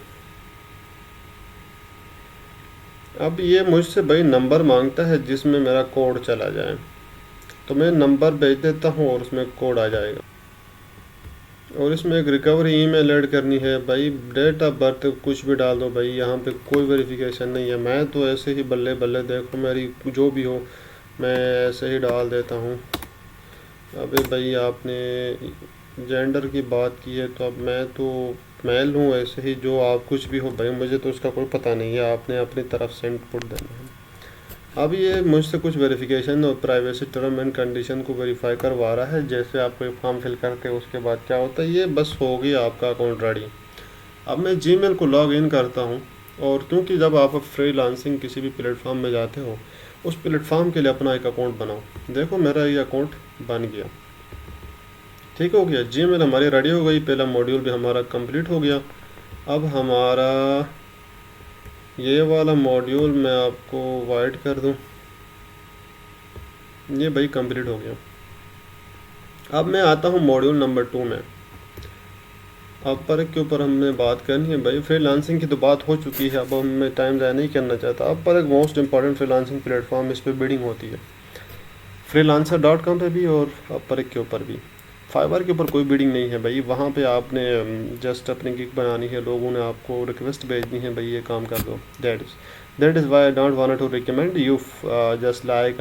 अब ये मुझसे भाई नंबर मांगता है जिसमें मेरा कोड चला जाए, तो मैं नंबर भेज देता हूँ और उसमें कोड आ जाएगा। और इसमें एक रिकवरी ईमेल ऐड करनी है भाई, डेट ऑफ बर्थ कुछ भी डाल दो भाई, यहाँ पे कोई वेरिफिकेशन नहीं है। मैं तो ऐसे ही बल्ले बल्ले, देखो मेरी जो भी हो मैं ऐसे ही डाल देता हूँ। अबे भाई आपने जेंडर की बात की है, तो अब मैं तो मेल हूँ, ऐसे ही जो आप कुछ भी हो भाई, मुझे तो उसका कोई पता नहीं है, आपने अपनी तरफ से इनपुट देना है। अब ये मुझसे कुछ वेरिफिकेशन और प्राइवेसी टर्म एंड कंडीशन को वेरीफाई करवा रहा है, जैसे आप कोई फॉर्म फिल करते हो उसके बाद क्या होता है, ये बस हो गया आपका अकाउंट रेडी। अब मैं जीमेल को लॉग इन करता हूँ, और क्योंकि जब आप फ्रीलांसिंग किसी भी प्लेटफॉर्म में जाते हो, उस प्लेटफॉर्म के लिए अपना एक अकाउंट बनाओ। देखो मेरा ये अकाउंट बन गया, ठीक हो गया। जीमेल हमारी रेडी हो गई, पहला मॉड्यूल भी हमारा कंप्लीट हो गया। अब हमारा ये वाला मॉड्यूल मैं आपको वाइड कर दूं, ये भाई कंप्लीट हो गया। अब मैं आता हूँ मॉड्यूल नंबर 2 में। अब पर के ऊपर हमने बात करनी है भाई, फ्रीलांसिंग की तो बात हो चुकी है, अब मैं टाइम ज़ाया नहीं करना चाहता। अब पर एक मोस्ट इंपॉर्टेंट फ्रीलांसिंग प्लेटफॉर्म, इस पर बिडिंग होती है freelancer.com पे भी और अपवर के ऊपर भी। फाइवर के ऊपर कोई बिडिंग नहीं है भाई, वहाँ पे आपने जस्ट अपनी गिग बनानी है, लोगों ने आपको रिक्वेस्ट भेजनी है भाई ये काम कर दो। That is why I don't want to recommend you just like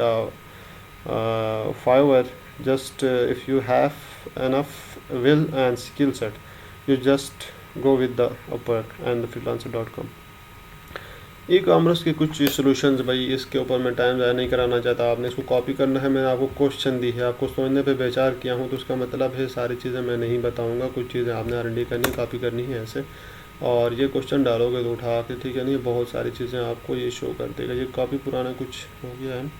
Fiverr. Just if you have enough will and skill set, you just go with the Upwork and the freelancer.com। E commerce के कुछ solutions भाई, इसके ऊपर मैं time ज़ाया नहीं कराना चाहता। आपने इसको कॉपी करना है, मैंने आपको क्वेश्चन दी है, आपको सोचने पे विचार किया हूँ, तो उसका मतलब है सारी चीज़ें मैं नहीं बताऊँगा, कुछ चीज़ें आपने R&D करनी, कॉपी करनी है ऐसे। और ये क्वेश्चन डालोगे तो उठा के, ठीक है नहीं, बहुत सारी चीज़ें आपको ये शो कर देगा। ये काफ़ी पुराना कुछ हो गया है,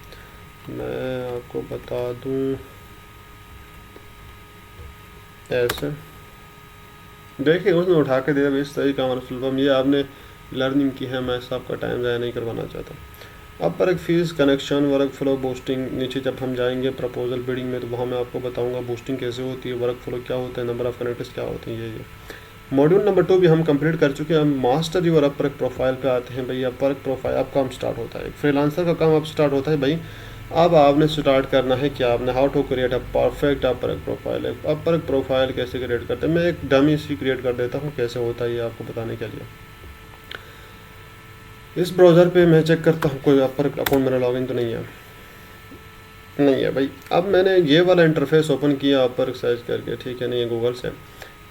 मैं आपको बता दूं ऐसे। देखिए उसने उठा के दिया, इस तरीके का हमारा फुलफॉर्म, ये आपने लर्निंग की है, मैं आपका टाइम ज़ाया नहीं करवाना चाहता। अब पर एक fees, connection, work flow, boosting, नीचे जब हम जाएंगे प्रपोजल बिडिंग में, तो वहाँ मैं आपको बताऊंगा बूस्टिंग कैसे होती है, वर्क फ्लो क्या होता है, नंबर ऑफ़ कनेक्टर्स क्या होते हैं। ये मॉड्यूल नंबर 2 भी हम कंप्लीट कर चुके हैं। हम मास्टर योर अपवर्क प्रोफाइल पे आते हैं भाई। अपवर्क प्रोफाइल अब काम स्टार्ट होता है, फ्रीलांसर का काम अब स्टार्ट होता है भाई। अब आपने स्टार्ट करना है क्या, आपने how to create a perfect Upwork profile. Upwork profile कैसे क्रिएट करते हैं, मैं एक डमी सी क्रिएट कर देता हूँ, कैसे होता है ये आपको बताने के लिए। इस ब्राउज़र पे मैं चेक करता हूँ कोई अपवर्क अकाउंट मेरा लॉगिन तो नहीं है, नहीं है भाई। अब मैंने ये वाला इंटरफेस ओपन किया अपवर्क सर्च करके, ठीक है नहीं, है गूगल से।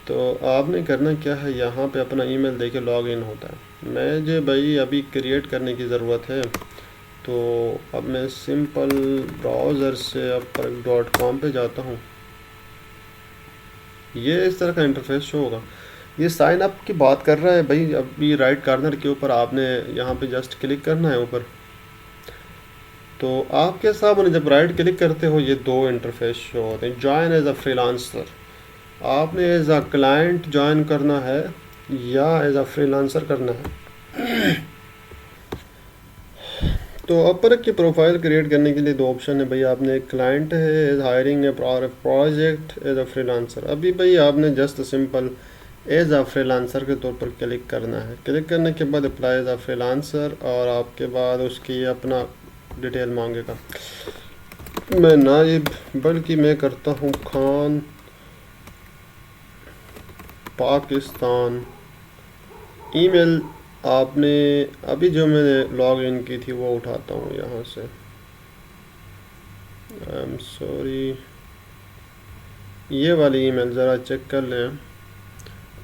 तो आपने करना क्या है, यहाँ पे अपना ईमेल देके लॉग इन होता है। मैं जो भाई अभी क्रिएट करने की ज़रूरत है, तो अब मैं सिंपल ब्राउज़र से upwork.com पे जाता हूँ। ये इस तरह का इंटरफेस शो होगा। ये साइन अप की बात कर रहा है भाई। अभी राइट कॉर्नर के ऊपर आपने यहाँ पे जस्ट क्लिक करना है ऊपर, तो आपके सामने जब राइट क्लिक करते हो ये दो इंटरफेस शो होते हैं। जॉइन एज अ फ्रीलांसर, आपने एज अ क्लाइंट ज्वाइन करना है या एज अ फ्रीलांसर करना है। तो अपवर्क की प्रोफाइल क्रिएट करने के लिए दो ऑप्शन है भाई। आपने एक क्लाइंट है as hiring a project as a freelancer. अभी भाई आपने just simple as a freelancer के तौर पर क्लिक करना है। क्लिक करने के बाद अप्लाई एज अ फ्रीलांसर, और आपके बाद उसकी अपना डिटेल मांगेगा। मैं नाइब, बल्कि मैं करता हूँ खान पाकिस्तान। ईमेल आपने अभी जो मैंने लॉग इन की थी वो उठाता हूँ यहाँ से। आई एम सॉरी, ये वाली ईमेल ज़रा चेक कर लें।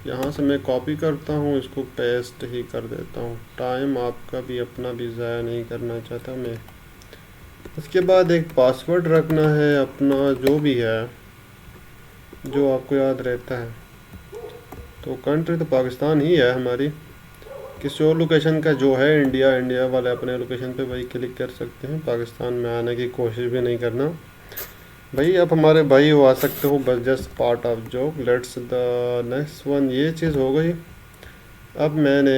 यहाँ से मैं कॉपी करता हूँ, इसको पेस्ट ही कर देता हूँ। टाइम आपका भी अपना भी ज़ाया नहीं करना चाहता मैं। उसके बाद एक पासवर्ड रखना है अपना, जो भी है जो आपको याद रहता है। तो कंट्री तो पाकिस्तान ही है हमारी, किसी और लोकेशन का जो है इंडिया, इंडिया वाले अपने लोकेशन पे भाई क्लिक कर सकते हैं। पाकिस्तान में आने की कोशिश भी नहीं करना भाई। आप हमारे भाई हो, आ सकते हो, बस just part of job. Let's the next one. ये चीज़ हो गई। अब मैंने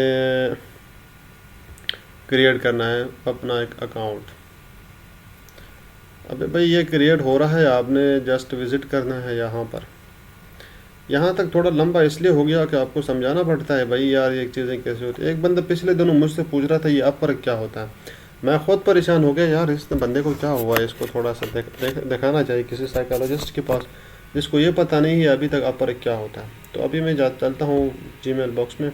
क्रिएट करना है अपना एक अकाउंट। अबे भाई ये क्रिएट हो रहा है, आपने जस्ट विज़िट करना है यहाँ पर। यहाँ तक थोड़ा लंबा इसलिए हो गया कि आपको समझाना पड़ता है भाई यार ये चीज़ें कैसे होती है। एक बंदा पिछले दिनों मुझसे पूछ रहा था ये अप फ़र्क क्या होता है। मैं ख़ुद परेशान हो गया यार, इस बंदे को क्या हुआ है, इसको थोड़ा सा दिखाना चाहिए किसी साइकोलॉजिस्ट के पास जिसको ये पता नहीं है अभी तक अप फ़र्क क्या होता है। तो अभी मैं चलता हूँ जीमेल बॉक्स में।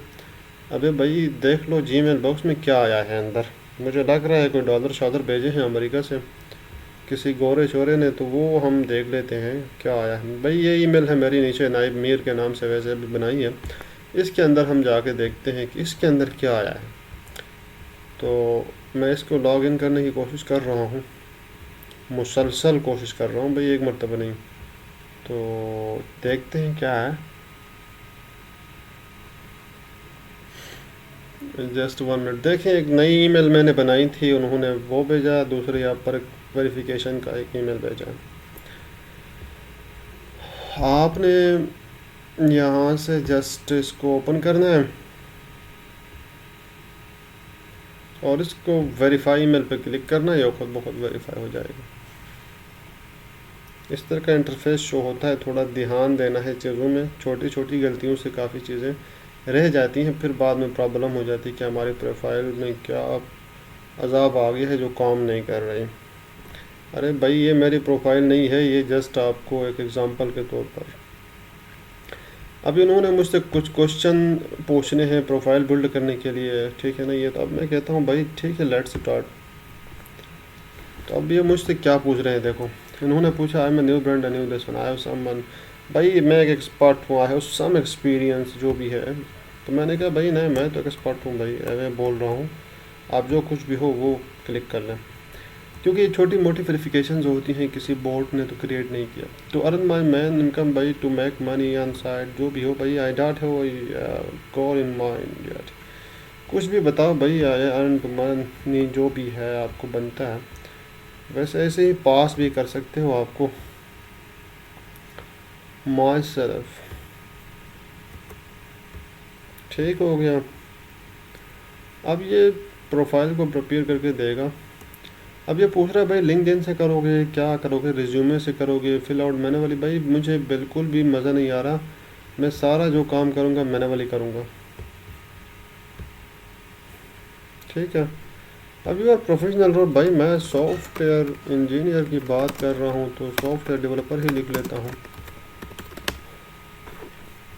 अबे भाई देख लो जीमेल बॉक्स में क्या आया है अंदर। मुझे लग रहा है कोई डॉलर शॉलर भेजे हैं अमेरिका से किसी गोरे शोरे ने, तो वो हम देख लेते हैं क्या आया है। भाई ये ईमेल है मेरी, नीचे नाइब मीर के नाम से वैसे भी बनाई है। इसके अंदर हम जाके देखते हैं कि इसके अंदर क्या आया है। तो मैं इसको लॉग इन करने की कोशिश कर रहा हूँ, मुसलसल कोशिश कर रहा हूँ भाई, एक मरतबा नहीं। तो देखते हैं क्या है। Just 1 minute. देखें एक नई ईमेल मैंने बनाई थी, उन्होंने वो भेजा, दूसरी आप पर वेरिफिकेशन का एक ईमेल भेजा। आपने यहाँ से जस्ट इसको ओपन करना है और इसको वेरीफाई ईमेल पे क्लिक करना है, ये खुद ब खुद वेरीफाई हो जाएगा। इस तरह का इंटरफेस शो होता है। थोड़ा ध्यान देना है चीज़ों में, छोटी छोटी गलतियों से काफ़ी चीज़ें रह जाती हैं, फिर बाद में प्रॉब्लम हो जाती है कि हमारी प्रोफाइल में क्या अजाब आ गया है जो काम नहीं कर रही। अरे भाई ये मेरी प्रोफाइल नहीं है, ये जस्ट आपको एक एग्ज़ाम्पल के तौर पर। अभी उन्होंने मुझसे कुछ क्वेश्चन पूछने हैं प्रोफाइल बिल्ड करने के लिए, ठीक है ना। ये तो अब मैं कहता हूँ भाई ठीक है लेट्स स्टार्ट। तो अब ये मुझसे क्या पूछ रहे हैं देखो। इन्होंने पूछा I am new brand new this one I have someone. भाई मैं एक एक्सपर्ट हूँ, आई हैव सम एक्सपीरियंस जो भी है। तो मैंने कहा भाई नहीं मैं तो एक्सपर्ट हूँ भाई, मैं बोल रहा हूँ, आप जो कुछ भी हो वो क्लिक कर लें। क्योंकि छोटी मोटी वेरिफिकेशन होती हैं, किसी बोर्ड ने तो क्रिएट नहीं किया। To earn my main income भाई, to make money on side, जो भी हो भाई, आई डॉट है वो गोल इन माइंड यार, कुछ भी बताओ भाई, आई अर्न मनी जो भी है आपको बनता है। वैसे ऐसे ही पास भी कर सकते हो आपको। माई सेल्फ ठीक हो गया। अब ये प्रोफाइल को प्रिपेयर करके देगा। अब ये पूछ रहा है भाई लिंक्डइन से करोगे, क्या करोगे, रिज्यूमे से करोगे, फिल आउट मैनुअली। भाई मुझे बिल्कुल भी मज़ा नहीं आ रहा, मैं सारा जो काम करूँगा मैनुअली करूँगा, ठीक है। अब यू आर प्रोफेशनल रोल, भाई मैं सॉफ्टवेयर इंजीनियर की बात कर रहा हूँ तो सॉफ्टवेयर डेवलपर ही लिख लेता हूँ,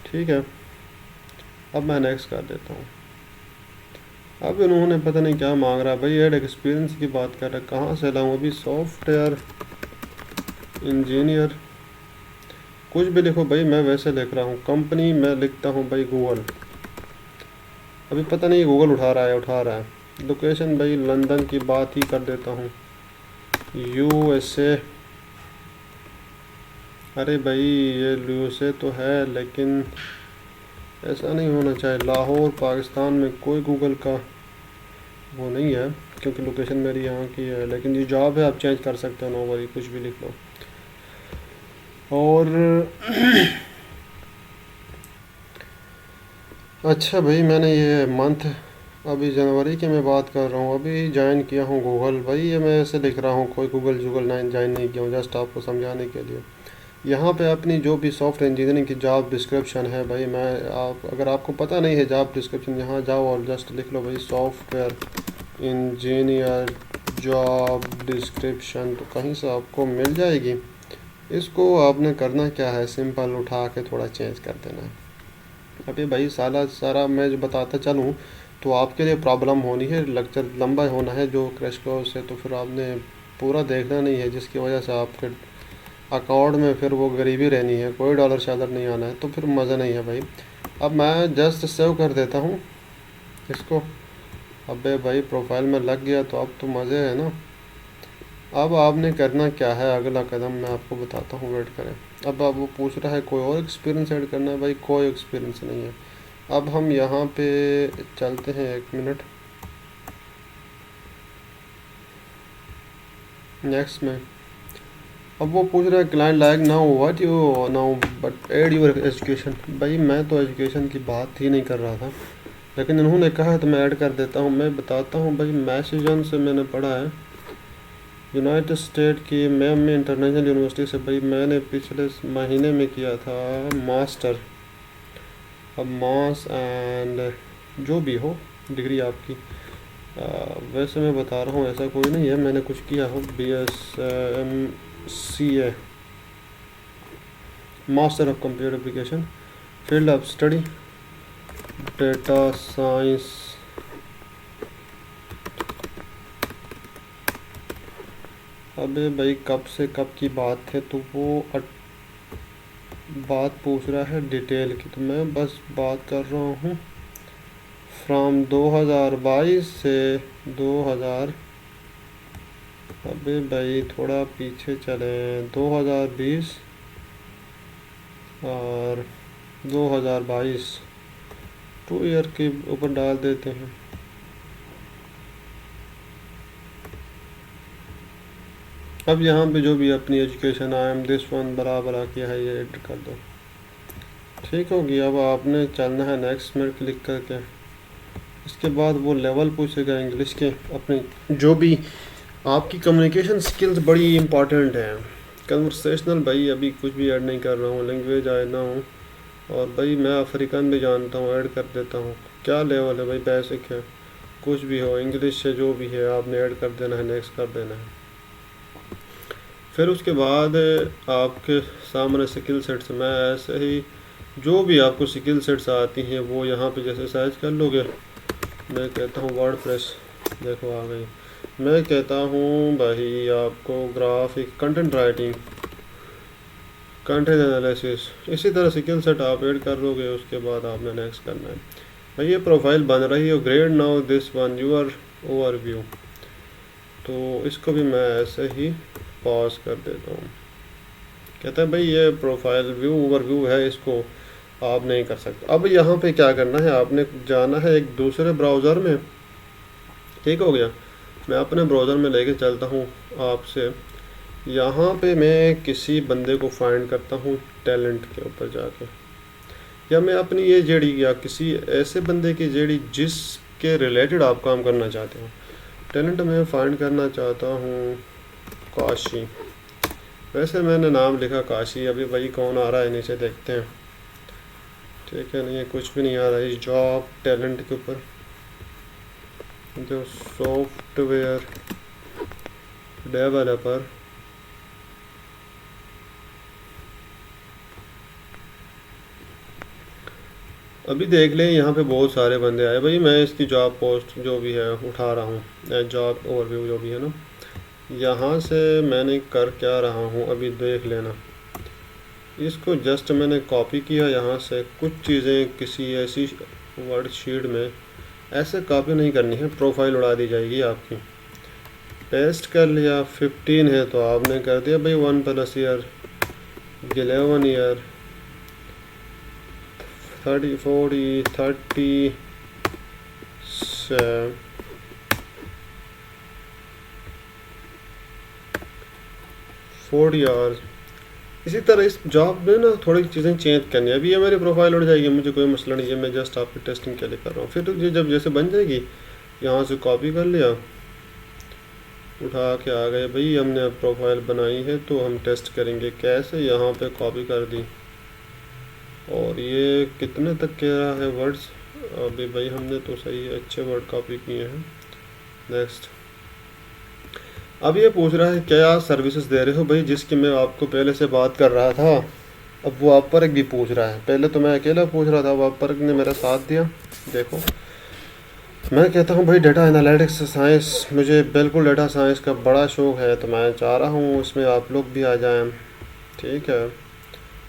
ठीक है। अब मैं नेक्स्ट कर देता हूँ। अब इन्होंने पता नहीं क्या मांग रहा है भाई, एड एक्सपीरियंस की बात कर रहा है, कहाँ से लाऊँ अभी, सॉफ्टवेयर इंजीनियर कुछ भी लिखो भाई, मैं वैसे लिख रहा हूँ। कंपनी मैं लिखता हूँ भाई गूगल, अभी पता नहीं गूगल उठा रहा है। लोकेशन भाई लंदन की बात ही कर देता हूँ, यूएसए। अरे भाई ये यूएसए तो है लेकिन ऐसा नहीं होना चाहिए। लाहौर पाकिस्तान में कोई गूगल का वो नहीं है क्योंकि लोकेशन मेरी यहाँ की है, लेकिन ये जॉब है आप चेंज कर सकते हो, नो वरी, कुछ भी लिख लो। और अच्छा भाई मैंने ये मंथ अभी जनवरी की मैं बात कर रहा हूँ, अभी ज्वाइन किया हूँ गूगल। भाई ये मैं ऐसे लिख रहा हूँ, कोई गूगल ज्वाइन नहीं किया हूँ, जस्ट आपको समझाने के लिए। यहाँ पे अपनी जो भी सॉफ्टवेयर इंजीनियरिंग की जॉब डिस्क्रिप्शन है भाई, मैं अगर आपको पता नहीं है जॉब डिस्क्रिप्शन, यहाँ जाओ और जस्ट लिख लो भाई सॉफ्टवेयर इंजीनियर जॉब डिस्क्रिप्शन, तो कहीं से आपको मिल जाएगी। इसको आपने करना क्या है, सिंपल उठा के थोड़ा चेंज कर देना है। अभी भाई सारा मैं जो बताता चलूँ तो आपके लिए प्रॉब्लम होनी है, लेक्चर लंबा होना है जो क्रैश कोर्स है, तो फिर आपने पूरा देखना नहीं है, जिसकी वजह से आपके अकाउंट में फिर वो गरीबी रहनी है, कोई डॉलर शालर नहीं आना है, तो फिर मज़ा नहीं है भाई। अब मैं जस्ट सेव कर देता हूँ इसको। अबे भाई प्रोफाइल में लग गया तो अब तो मज़े है ना। अब आपने करना क्या है, अगला कदम मैं आपको बताता हूँ, वेट करें। अब वो पूछ रहा है कोई और एक्सपीरियंस ऐड करना है, भाई कोई एक्सपीरियंस नहीं है। अब हम यहाँ पे चलते हैं, 1 मिनट, नेक्स्ट में। अब वो पूछ रहा है client like now what you now but add your education. भाई मैं तो एजुकेशन की बात ही नहीं कर रहा था, लेकिन इन्होंने कहा है तो मैं ऐड कर देता हूँ। मैं बताता हूँ भाई, मैसेजन से मैंने पढ़ा है यूनाइटेड स्टेट की मैम इंटरनेशनल यूनिवर्सिटी से भाई मैंने पिछले महीने में किया था मास्टर। अब मास एंड जो भी हो डिग्री आपकी, वैसे मैं बता रहा हूँ ऐसा कोई नहीं है मैंने कुछ किया हो। BSMCA master of computer application, field of study data science. अबे भाई कब से कब की बात है, तो वो बात पूछ रहा है डिटेल की, तो मैं बस बात कर रहा हूँ फ्रॉम 2022 से 2000, अबे भाई थोड़ा पीछे चलें, 2020 और 2022 2 ईयर के ऊपर डाल देते हैं। अब यहाँ पे जो भी अपनी education I am this one बराबर आके है ये एड कर दो, ठीक होगी। अब आपने चलना है नेक्स्ट में क्लिक करके। इसके बाद वो लेवल पूछेगा इंग्लिश के, अपने जो भी आपकी कम्युनिकेशन स्किल्स बड़ी इंपॉर्टेंट है। कन्वर्सेशनल भाई अभी कुछ भी ऐड नहीं कर रहा हूँ, लैंग्वेज आए ना हूँ, और भाई मैं अफ्रीकन भी जानता हूँ ऐड कर देता हूँ। क्या लेवल है भाई, बेसिक है, कुछ भी हो इंग्लिश से जो भी है आपने ऐड कर देना है, नेक्स्ट कर देना है। फिर उसके बाद आपके सामने स्किल सेट्स, मैं ऐसे ही जो भी आपको स्किल सेट्स आती हैं वो यहाँ पे जैसे सर्च कर लोगे। मैं कहता हूँ वर्डप्रेस, देखो आ गई। मैं कहता हूँ भाई आपको graphic, content writing, content analysis, इसी तरह स्किल सेट आप ऐड कर लोगे। उसके बाद आपने नेक्स्ट करना है। भाई ये प्रोफाइल बन रही है, grade now this one your overview, तो इसको भी मैं ऐसे ही पॉज कर देता हूँ। कहता है भाई ये प्रोफाइल व्यू ओवरव्यू है, इसको आप नहीं कर सकते। अब यहाँ पे क्या करना है, आपने जाना है एक दूसरे ब्राउज़र में, ठीक हो गया। मैं अपने ब्राउज़र में लेके चलता हूँ आपसे। यहाँ पे मैं किसी बंदे को फाइंड करता हूँ टैलेंट के ऊपर जाके, या मैं अपनी ये जेडी या किसी ऐसे बंदे की जेडी जिसके रिलेटेड आप काम करना चाहते हो। टैलेंट में फाइंड करना चाहता हूँ काशी, वैसे मैंने नाम लिखा काशी। अभी भाई कौन आ रहा है नीचे देखते हैं, ठीक है। नहीं है, कुछ भी नहीं आ रहा है। जॉब टैलेंट के ऊपर जो सॉफ्टवेयर डेवलपर, अभी देख लें यहाँ पे बहुत सारे बंदे आए भाई। मैं इसकी जॉब पोस्ट जो भी है उठा रहा हूँ, जॉब ओवरव्यू जो भी है ना, यहाँ से मैंने कर क्या रहा हूँ अभी देख लेना। इसको जस्ट मैंने कॉपी किया यहाँ से, कुछ चीज़ें किसी ऐसी वर्ड शीट में ऐसे कॉपी नहीं करनी है, प्रोफाइल उड़ा दी जाएगी आपकी। पेस्ट कर लिया, 15 है तो आपने कर दिया भाई 1+ ईयर, 11 ईयर, 30 40 30 40 आवर्स। इसी तरह इस जॉब में ना थोड़ी चीज़ें चेंज करनी है। अभी ये मेरी प्रोफाइल उड़ जाएगी, मुझे कोई मसला नहीं है, मैं जस्ट आपकी टेस्टिंग के लिए कर रहा हूँ। फिर ये जब जैसे बन जाएगी, यहाँ से कॉपी कर लिया, उठा के आ गए भाई। हमने अब प्रोफाइल बनाई है तो हम टेस्ट करेंगे कैसे। यहाँ पे कॉपी कर दी, और ये कितने तक कह रहा है वर्ड्स। अभी भाई हमने तो सही अच्छे वर्ड कॉपी किए हैं। नेक्स्ट, अब ये पूछ रहा है क्या सर्विसेज दे रहे हो भाई, जिसकी मैं आपको पहले से बात कर रहा था। अब वो आप पर भी पूछ रहा है, पहले तो मैं अकेला पूछ रहा था, अब आप पर ने मेरा साथ दिया। देखो मैं कहता हूँ भाई डेटा एनालिटिक्स साइंस, मुझे बिल्कुल डेटा साइंस का बड़ा शौक़ है, तो मैं चाह रहा हूँ इसमें आप लोग भी आ जाएं, ठीक है।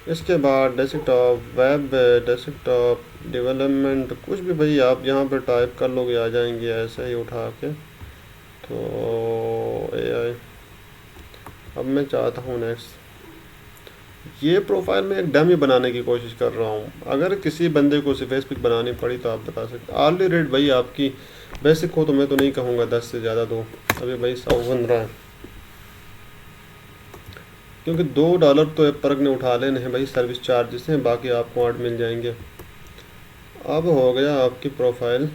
इसके बाद डेस्कटॉप वेब, डेस्कटॉप डेवलपमेंट, कुछ भी भाई आप यहाँ पर टाइप कर लोगे आ जाएंगे ऐसे ही उठा के। तो AI, अब मैं चाहता हूँ नेक्स्ट। ये प्रोफाइल में एक डमी बनाने की कोशिश कर रहा हूँ। अगर किसी बंदे को सिर्फ फेसबुक बनानी पड़ी तो आप बता सकते। आर्ली रेट भाई आपकी बेसिक हो तो मैं तो नहीं कहूँगा 10 से ज़्यादा दो, अभी भाई 100 बन रहा है, क्योंकि $2 तो एपरग ने उठा लेने हैं भाई, सर्विस चार्जेस हैं, बाकी आपको 8 मिल जाएंगे। अब हो गया आपकी प्रोफाइल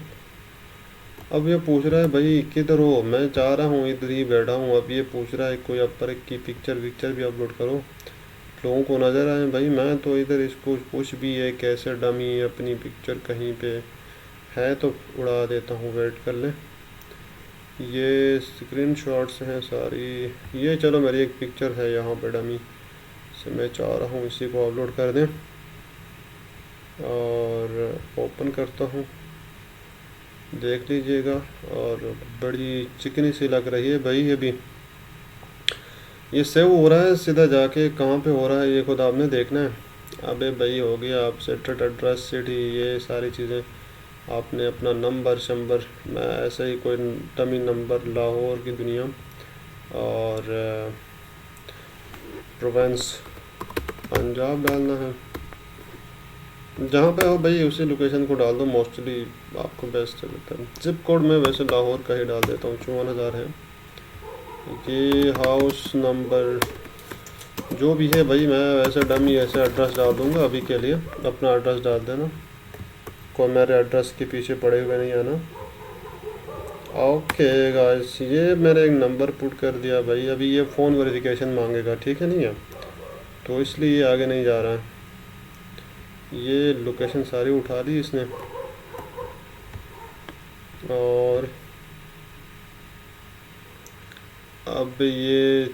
अब ये पूछ रहा है भाई किधर हो, मैं जा रहा हूँ इधर ही बैठा हूँ। अब ये पूछ रहा है कोई अपर की पिक्चर भी अपलोड करो, लोगों को नज़र आए। भाई मैं तो इधर इसको कुछ भी है, कैसे डमी अपनी पिक्चर कहीं पे है तो उड़ा देता हूँ, वेट कर ले। ये स्क्रीनशॉट्स हैं सारी, ये चलो मेरी एक पिक्चर है यहाँ पे डमी से, मैं चाह रहा हूँ इसी को अपलोड कर दें। और ओपन करता हूँ, देख लीजिएगा। और बड़ी चिकनी सी लग रही है भाई। ये सेव हो रहा है सीधा जाके, कहाँ पे हो रहा है ये खुद आपने देखना है। अबे भाई हो गया आप सेटेड एड्रेस सिटी, ये सारी चीज़ें आपने अपना नंबर शंबर, मैं ऐसे ही कोई डमी नंबर, लाहौर की दुनिया, और प्रोवेंस पंजाब डालना है। जहाँ पे हो भाई उसी लोकेशन को डाल दो, मोस्टली आपको बेस्ट लगता है। जिप कोड में वैसे लाहौर का ही डाल देता हूँ, 54,000 है। ये हाउस नंबर जो भी है भाई, मैं वैसे डमी ऐसे एड्रेस डाल दूँगा अभी के लिए, अपना एड्रेस डाल देना, कोई मेरे एड्रेस के पीछे पड़े हुए नहीं आना। ओके गाइस, ये मैंने एक नंबर पुट कर दिया भाई। अभी ये फ़ोन वेरिफिकेशन मांगेगा, ठीक है नहीं है, तो इसलिए ये आगे नहीं जा रहा है। ये लोकेशन सारी उठा ली इसने, और अब ये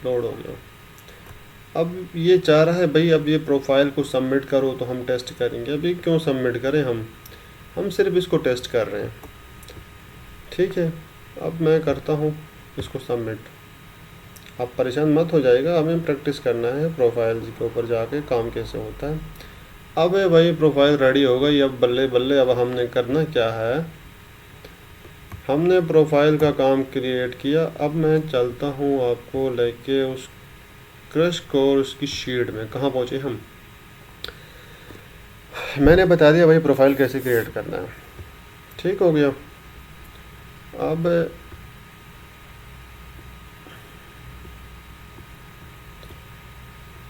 लोड हो गया। अब ये चाह रहा है भाई, अब ये प्रोफाइल को सबमिट करो तो हम टेस्ट करेंगे। अभी क्यों सबमिट करें, हम सिर्फ इसको टेस्ट कर रहे हैं, ठीक है। अब मैं करता हूँ इसको सबमिट। आप परेशान मत हो जाएगा, हमें प्रैक्टिस करना है प्रोफाइल के ऊपर जाके काम कैसे होता है। अब है भाई प्रोफाइल रेडी हो गई। अब बल्ले बल्ले, अब हमने करना क्या है, हमने प्रोफाइल का काम क्रिएट किया। अब मैं चलता हूँ आपको लेके उस क्रश को और उसकी शीट में। कहाँ पहुँचे हम, मैंने बता दिया भाई प्रोफाइल कैसे क्रिएट करना है, ठीक हो गया।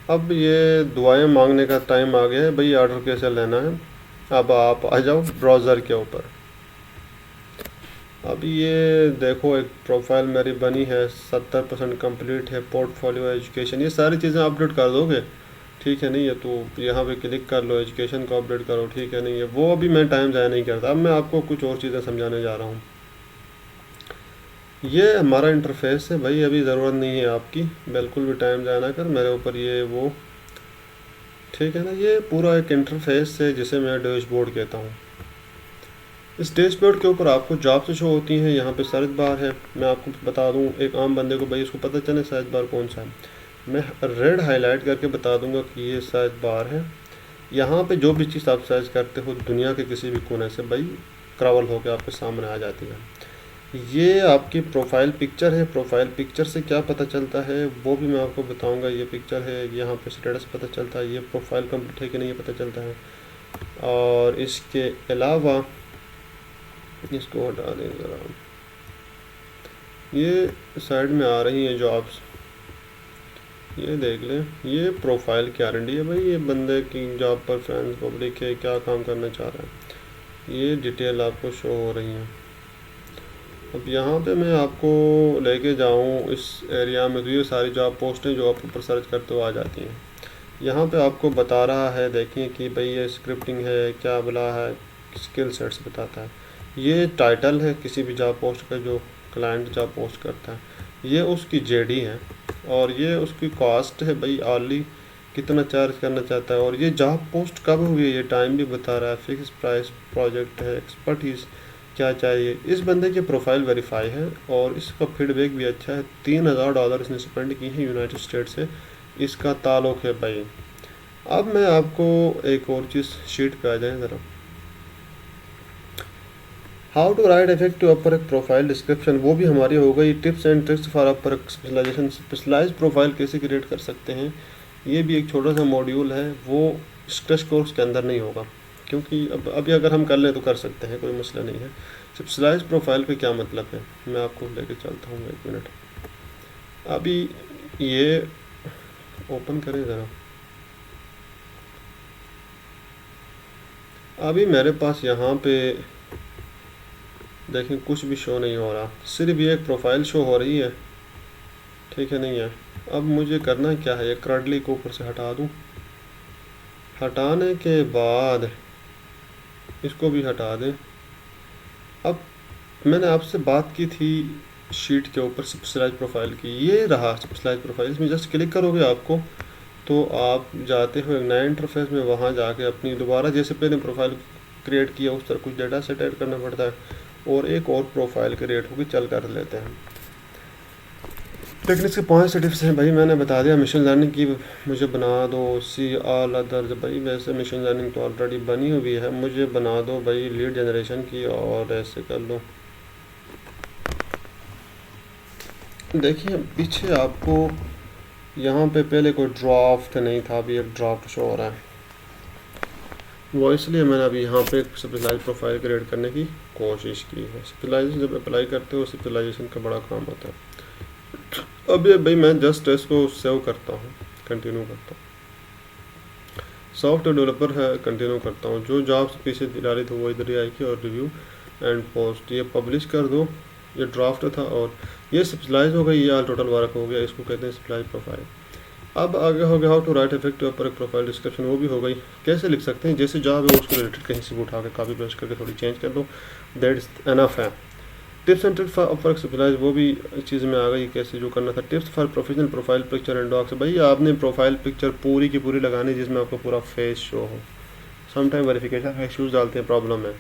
अब ये दुआएं मांगने का टाइम आ गया है भाई, ऑर्डर कैसे लेना है। अब आप आ जाओ ब्राउज़र के ऊपर। अब ये देखो एक प्रोफाइल मेरी बनी है, 70% कंप्लीट है, पोर्टफोलियो, एजुकेशन, ये सारी चीज़ें अपडेट कर दोगे, ठीक है नहीं है। तो यहाँ पे क्लिक कर लो, एजुकेशन को अपडेट करो, ठीक है नहीं है। वो अभी मैं टाइम ज़ाया नहीं करता, अब मैं आपको कुछ और चीज़ें समझाने जा रहा हूँ। ये हमारा इंटरफेस है भाई, अभी ज़रूरत नहीं है आपकी, बिल्कुल भी टाइम ज़ाया ना कर मेरे ऊपर, ये वो, ठीक है ना। ये पूरा एक इंटरफेस है जिसे मैं डैशबोर्ड कहता हूँ। इस डैशबोर्ड के ऊपर आपको जॉब्स शो होती हैं, यहाँ पे सर्च बार है। मैं आपको बता दूँ एक आम बंदे को भाई उसको पता चले सर्च बार कौन सा है, मैं रेड हाईलाइट करके बता दूंगा कि ये सर्च बार है। यहाँ पे जो भी चीज़ आप सर्च करते हो दुनिया के किसी भी कोने से भाई क्रॉल होकर आपके सामने आ जाती है। ये आपकी प्रोफाइल पिक्चर है। प्रोफाइल पिक्चर से क्या पता चलता है वो भी मैं आपको बताऊंगा। ये पिक्चर है, यहाँ पे स्टेटस पता चलता है, ये प्रोफाइल कंप्लीट है कि नहीं ये पता चलता है। और इसके अलावा इसको हटा दें ज़रा, ये साइड में आ रही हैं जॉब्स, ये देख लें। ये प्रोफाइल की गारंटी है भाई, ये बंदे की जॉब पर फ्रेंड्स पब्लिक है, क्या काम करना चाह रहा है, ये डिटेल आपको शो हो रही है। अब यहाँ पे मैं आपको लेके जाऊँ इस एरिया में, तो ये सारी जॉब पोस्टें जो आप ऊपर सर्च करते हो आ जाती हैं। यहाँ पे आपको बता रहा है, देखिए कि भाई ये स्क्रिप्टिंग है, क्या बोला है, स्किल सेट्स बताता है। ये टाइटल है किसी भी जॉब पोस्ट का जो क्लाइंट जॉब पोस्ट करता है, ये उसकी जेडी है, और ये उसकी कॉस्ट है भाई, आर्ली कितना चार्ज करना चाहता है, और ये जॉब पोस्ट कब हुई है ये टाइम भी बता रहा है, फिक्स प्राइस, प्रोजेक्ट है, एक्सपर्टीज़ क्या चाहिए। इस बंदे की प्रोफाइल वेरीफाई है और इसका फीडबैक भी अच्छा है। $3,000 इसने स्पेंड की है यूनाइटेड स्टेट से, इसका ताल्लुक़ है भाई। अब मैं आपको एक और चीज़ शीट पे आ जाए ज़रा, how to write effective upper profile description, वो भी हमारी हो गई। Tips and tricks for upper specialization, specialize profile कैसे क्रिएट कर सकते हैं, ये भी एक छोटा सा मॉड्यूल है, वो स्क्रैच कोर्स के अंदर नहीं होगा, क्योंकि अब अभी अगर हम कर लें तो कर सकते हैं, कोई मसला नहीं है। स्पेशलाइज प्रोफाइल पे क्या मतलब है, मैं आपको लेके चलता हूँ, एक मिनट। अभी ये ओपन करें ज़रा। अभी मेरे पास यहाँ पे देखें कुछ भी शो नहीं हो रहा, सिर्फ ये एक प्रोफाइल शो हो रही है, ठीक है नहीं है। अब मुझे करना क्या है, ये क्रडली को ऊपर से हटा दूँ, हटाने के बाद इसको भी हटा दें। अब मैंने आपसे बात की थी शीट के ऊपर स्पेशलाइज प्रोफाइल की, ये रहा स्पेशलाइज प्रोफाइल, इसमें जस्ट क्लिक करोगे आपको तो आप जाते हो एक नया इंटरफेस में, वहाँ जाके अपनी दोबारा जैसे पहले प्रोफाइल क्रिएट किया उस तरह कुछ डाटा सेट ऐड करना पड़ता है, और एक और प्रोफाइल क्रिएट होगी, चल कर लेते हैं। लेकिन इसके 5 स्टेप्स हैं भाई, मैंने बता दिया मशीन लर्निंग की मुझे बना दो, सी ऑल अदर, भाई वैसे मशीन लर्निंग तो ऑलरेडी बनी हुई है, मुझे बना दो भाई लीड जनरेशन की, और ऐसे कर लो। देखिए पीछे आपको यहाँ पे पहले कोई ड्राफ्ट नहीं था, अभी एक ड्राफ्ट शो हो रहा है, वो इसलिए मैंने अभी यहाँ पे स्पेशलाइज प्रोफाइल क्रिएट करने की कोशिश की है। स्पेशलाइजेशन जब अप्लाई करते हो स्पेशलाइजेशन का बड़ा काम होता है। अब ये भाई मैं जस्ट इसको सेव करता हूँ, कंटिन्यू करता हूँ, सॉफ्टवेयर डेवलपर है, कंटिन्यू करता हूँ, जो जॉब्स पीछे डाली थी वो इधर ही आएगी, और रिव्यू एंड पोस्ट ये पब्लिश कर दो। ये ड्राफ्ट था और ये स्पेशलाइज हो गई, ये ऑल टोटल वर्क हो गया, इसको कहते हैं स्पेशलाइज प्रोफाइल। अब आगे हो गया हाउ टू राइट इफेक्टिव पर एक प्रोफाइल डिस्क्रिप्शन, वो भी हो गई, कैसे लिख सकते हैं, जैसे जॉब है उसको रिलेटेड कहीं से भी उठा के कॉपी पेस्ट करके थोड़ी चेंज कर दो, दैट्स एनफ है। Tips and tricks for specialize, वो भी चीज़ में आ गई कैसे जो करना था। Tips for professional profile picture and docs, भाई आपने प्रोफाइल पिक्चर पूरी की पूरी लगानी जिसमें आपको पूरा फेस शो हो, समटाइम वेरिफिकेशन इश्यूज डालते हैं, प्रॉब्लम है।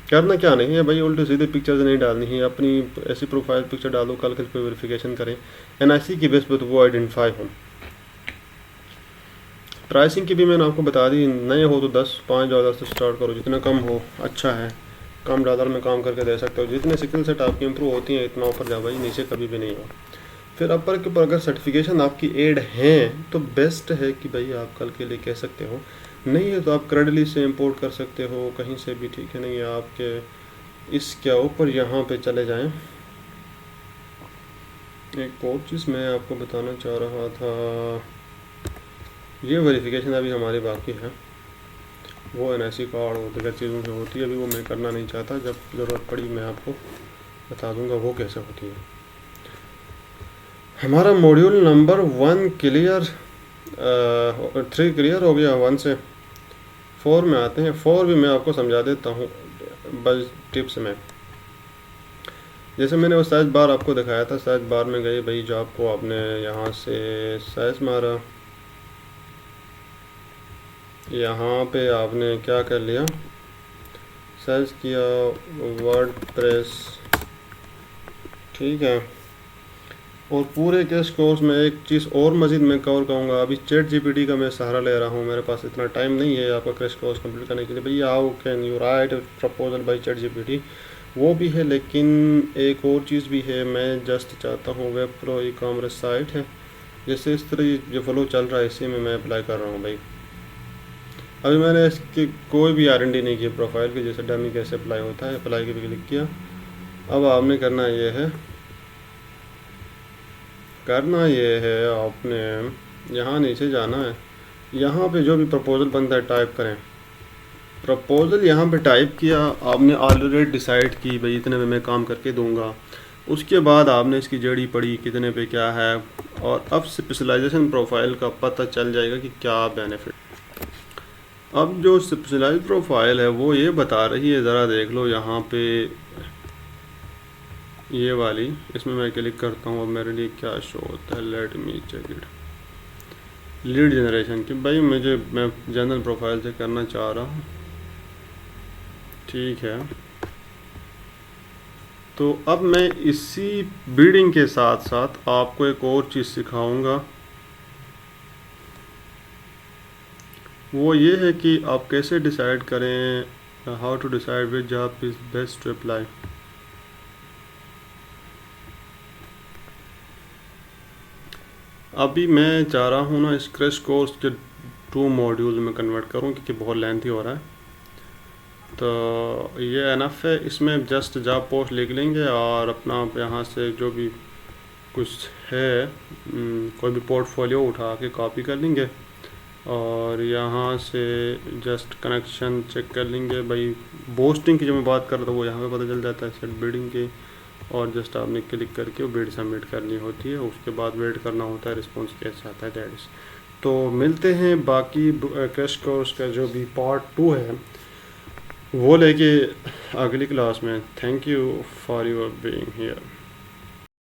करना क्या नहीं है भाई, उल्टे सीधे पिक्चर्स नहीं डालनी है, अपनी ऐसी प्रोफाइल पिक्चर डालो, कल कोई वेरिफिकेशन करें, NIC की बेस पर तो वो आइडेंटिफाई हो। प्राइसिंग की भी मैंने आपको बता दी, नए हो तो 5 डॉलर से स्टार्ट करो, जितना कम हो अच्छा है, कम डॉलर में काम करके दे सकते हो, जितने स्किल सेट आपकी इंप्रूव होती हैं इतना ऊपर जाओ भाई, नीचे कभी भी नहीं हो। फिर अपर के ऊपर अगर सर्टिफिकेशन आपकी एड हैं तो बेस्ट है कि भाई आप कल के लिए कह सकते हो, नहीं है तो आप क्रडली से इंपोर्ट कर सकते हो कहीं से भी, ठीक है नहीं है आपके इसके ऊपर यहाँ पे चले जाएं। एक और चीज़ मैं आपको बताना चाह रहा था, ये वेरिफिकेशन अभी हमारी बाकी है, वो NIC कार्ड और दीगर चीज़ों से होती है, अभी वो मैं करना नहीं चाहता, जब ज़रूरत पड़ी मैं आपको बता दूंगा वो कैसे होती है। हमारा मॉड्यूल नंबर 1 क्लियर, 3 क्लियर हो गया, 1 से 4 में आते हैं। 4 भी मैं आपको समझा देता हूँ बस टिप्स में। जैसे मैंने वो साइज बार आपको दिखाया था, साइज बार में गए भाई, जो आपको आपने यहाँ से साइज मारा, यहाँ पे आपने क्या कर लिया, साइज किया वर्डप्रेस, ठीक है। और पूरे के कोर्स में एक चीज़ और मज़ीद मैं कवर करूँगा, अभी ChatGPT का मैं सहारा ले रहा हूँ, मेरे पास इतना टाइम नहीं है आपका क्रैश कोर्स कंप्लीट करने के लिए। भैया how can you write proposal by ChatGPT, वो भी है, लेकिन एक और चीज़ भी है, मैं जस्ट चाहता हूँ वेब प्रो ई-कॉमर्स साइट है, जैसे इस तरह जो फ्लो चल रहा है इसी में मैं अप्लाई कर रहा हूँ भाई। अभी मैंने इसकी कोई भी R&D नहीं की प्रोफाइल की, जैसे डमी कैसे अप्लाई होता है, अप्लाई के भी क्लिक किया। अब आपने करना ये है, आपने यहाँ नीचे जाना है, यहाँ पे जो भी प्रपोजल बनता है टाइप करें, प्रपोजल यहाँ पे टाइप किया, आपने ऑलरेडी डिसाइड की भाई इतने में मैं काम करके दूंगा, उसके बाद आपने इसकी जड़ी पड़ी कितने पे क्या है, और अब स्पेशलाइजेशन प्रोफाइल का पता चल जाएगा कि क्या बेनिफिट। अब जो स्पेशलाइज प्रोफाइल है वो ये बता रही है, ज़रा देख लो यहाँ पे ये वाली, इसमें मैं क्लिक करता हूँ, अब मेरे लिए क्या शो होता है, let me check it, lead generation की, भाई मैं जनरल प्रोफाइल से करना चाह रहा हूँ, ठीक है। तो अब मैं इसी बिल्डिंग के साथ साथ आपको एक और चीज़ सिखाऊंगा, वो ये है कि आप कैसे डिसाइड करें, how to decide which job is best to apply. अभी मैं चाह रहा हूँ ना इस क्रैश कोर्स के 2 मॉड्यूल में कन्वर्ट करूँ, क्योंकि बहुत लेंथी हो रहा है, तो ये एनफ है। इसमें जस्ट जॉब पोस्ट लिख लेंगे और अपना यहाँ से जो भी कुछ है कोई भी पोर्टफोलियो उठा के कॉपी कर लेंगे, और यहाँ से जस्ट कनेक्शन चेक कर लेंगे भाई। बोस्टिंग की जो मैं बात कर रहा था वो यहाँ पे पता चल जाता है सेट बिडिंग के, और जस्ट आपने क्लिक करके वो बिड सबमिट करनी होती है, उसके बाद वेट करना होता है रिस्पॉन्स कैसे आता है दैट इज़। तो मिलते हैं बाकी क्रैश कोर्स का जो भी पार्ट 2 है वो लेके अगली क्लास में। Thank you for your being here.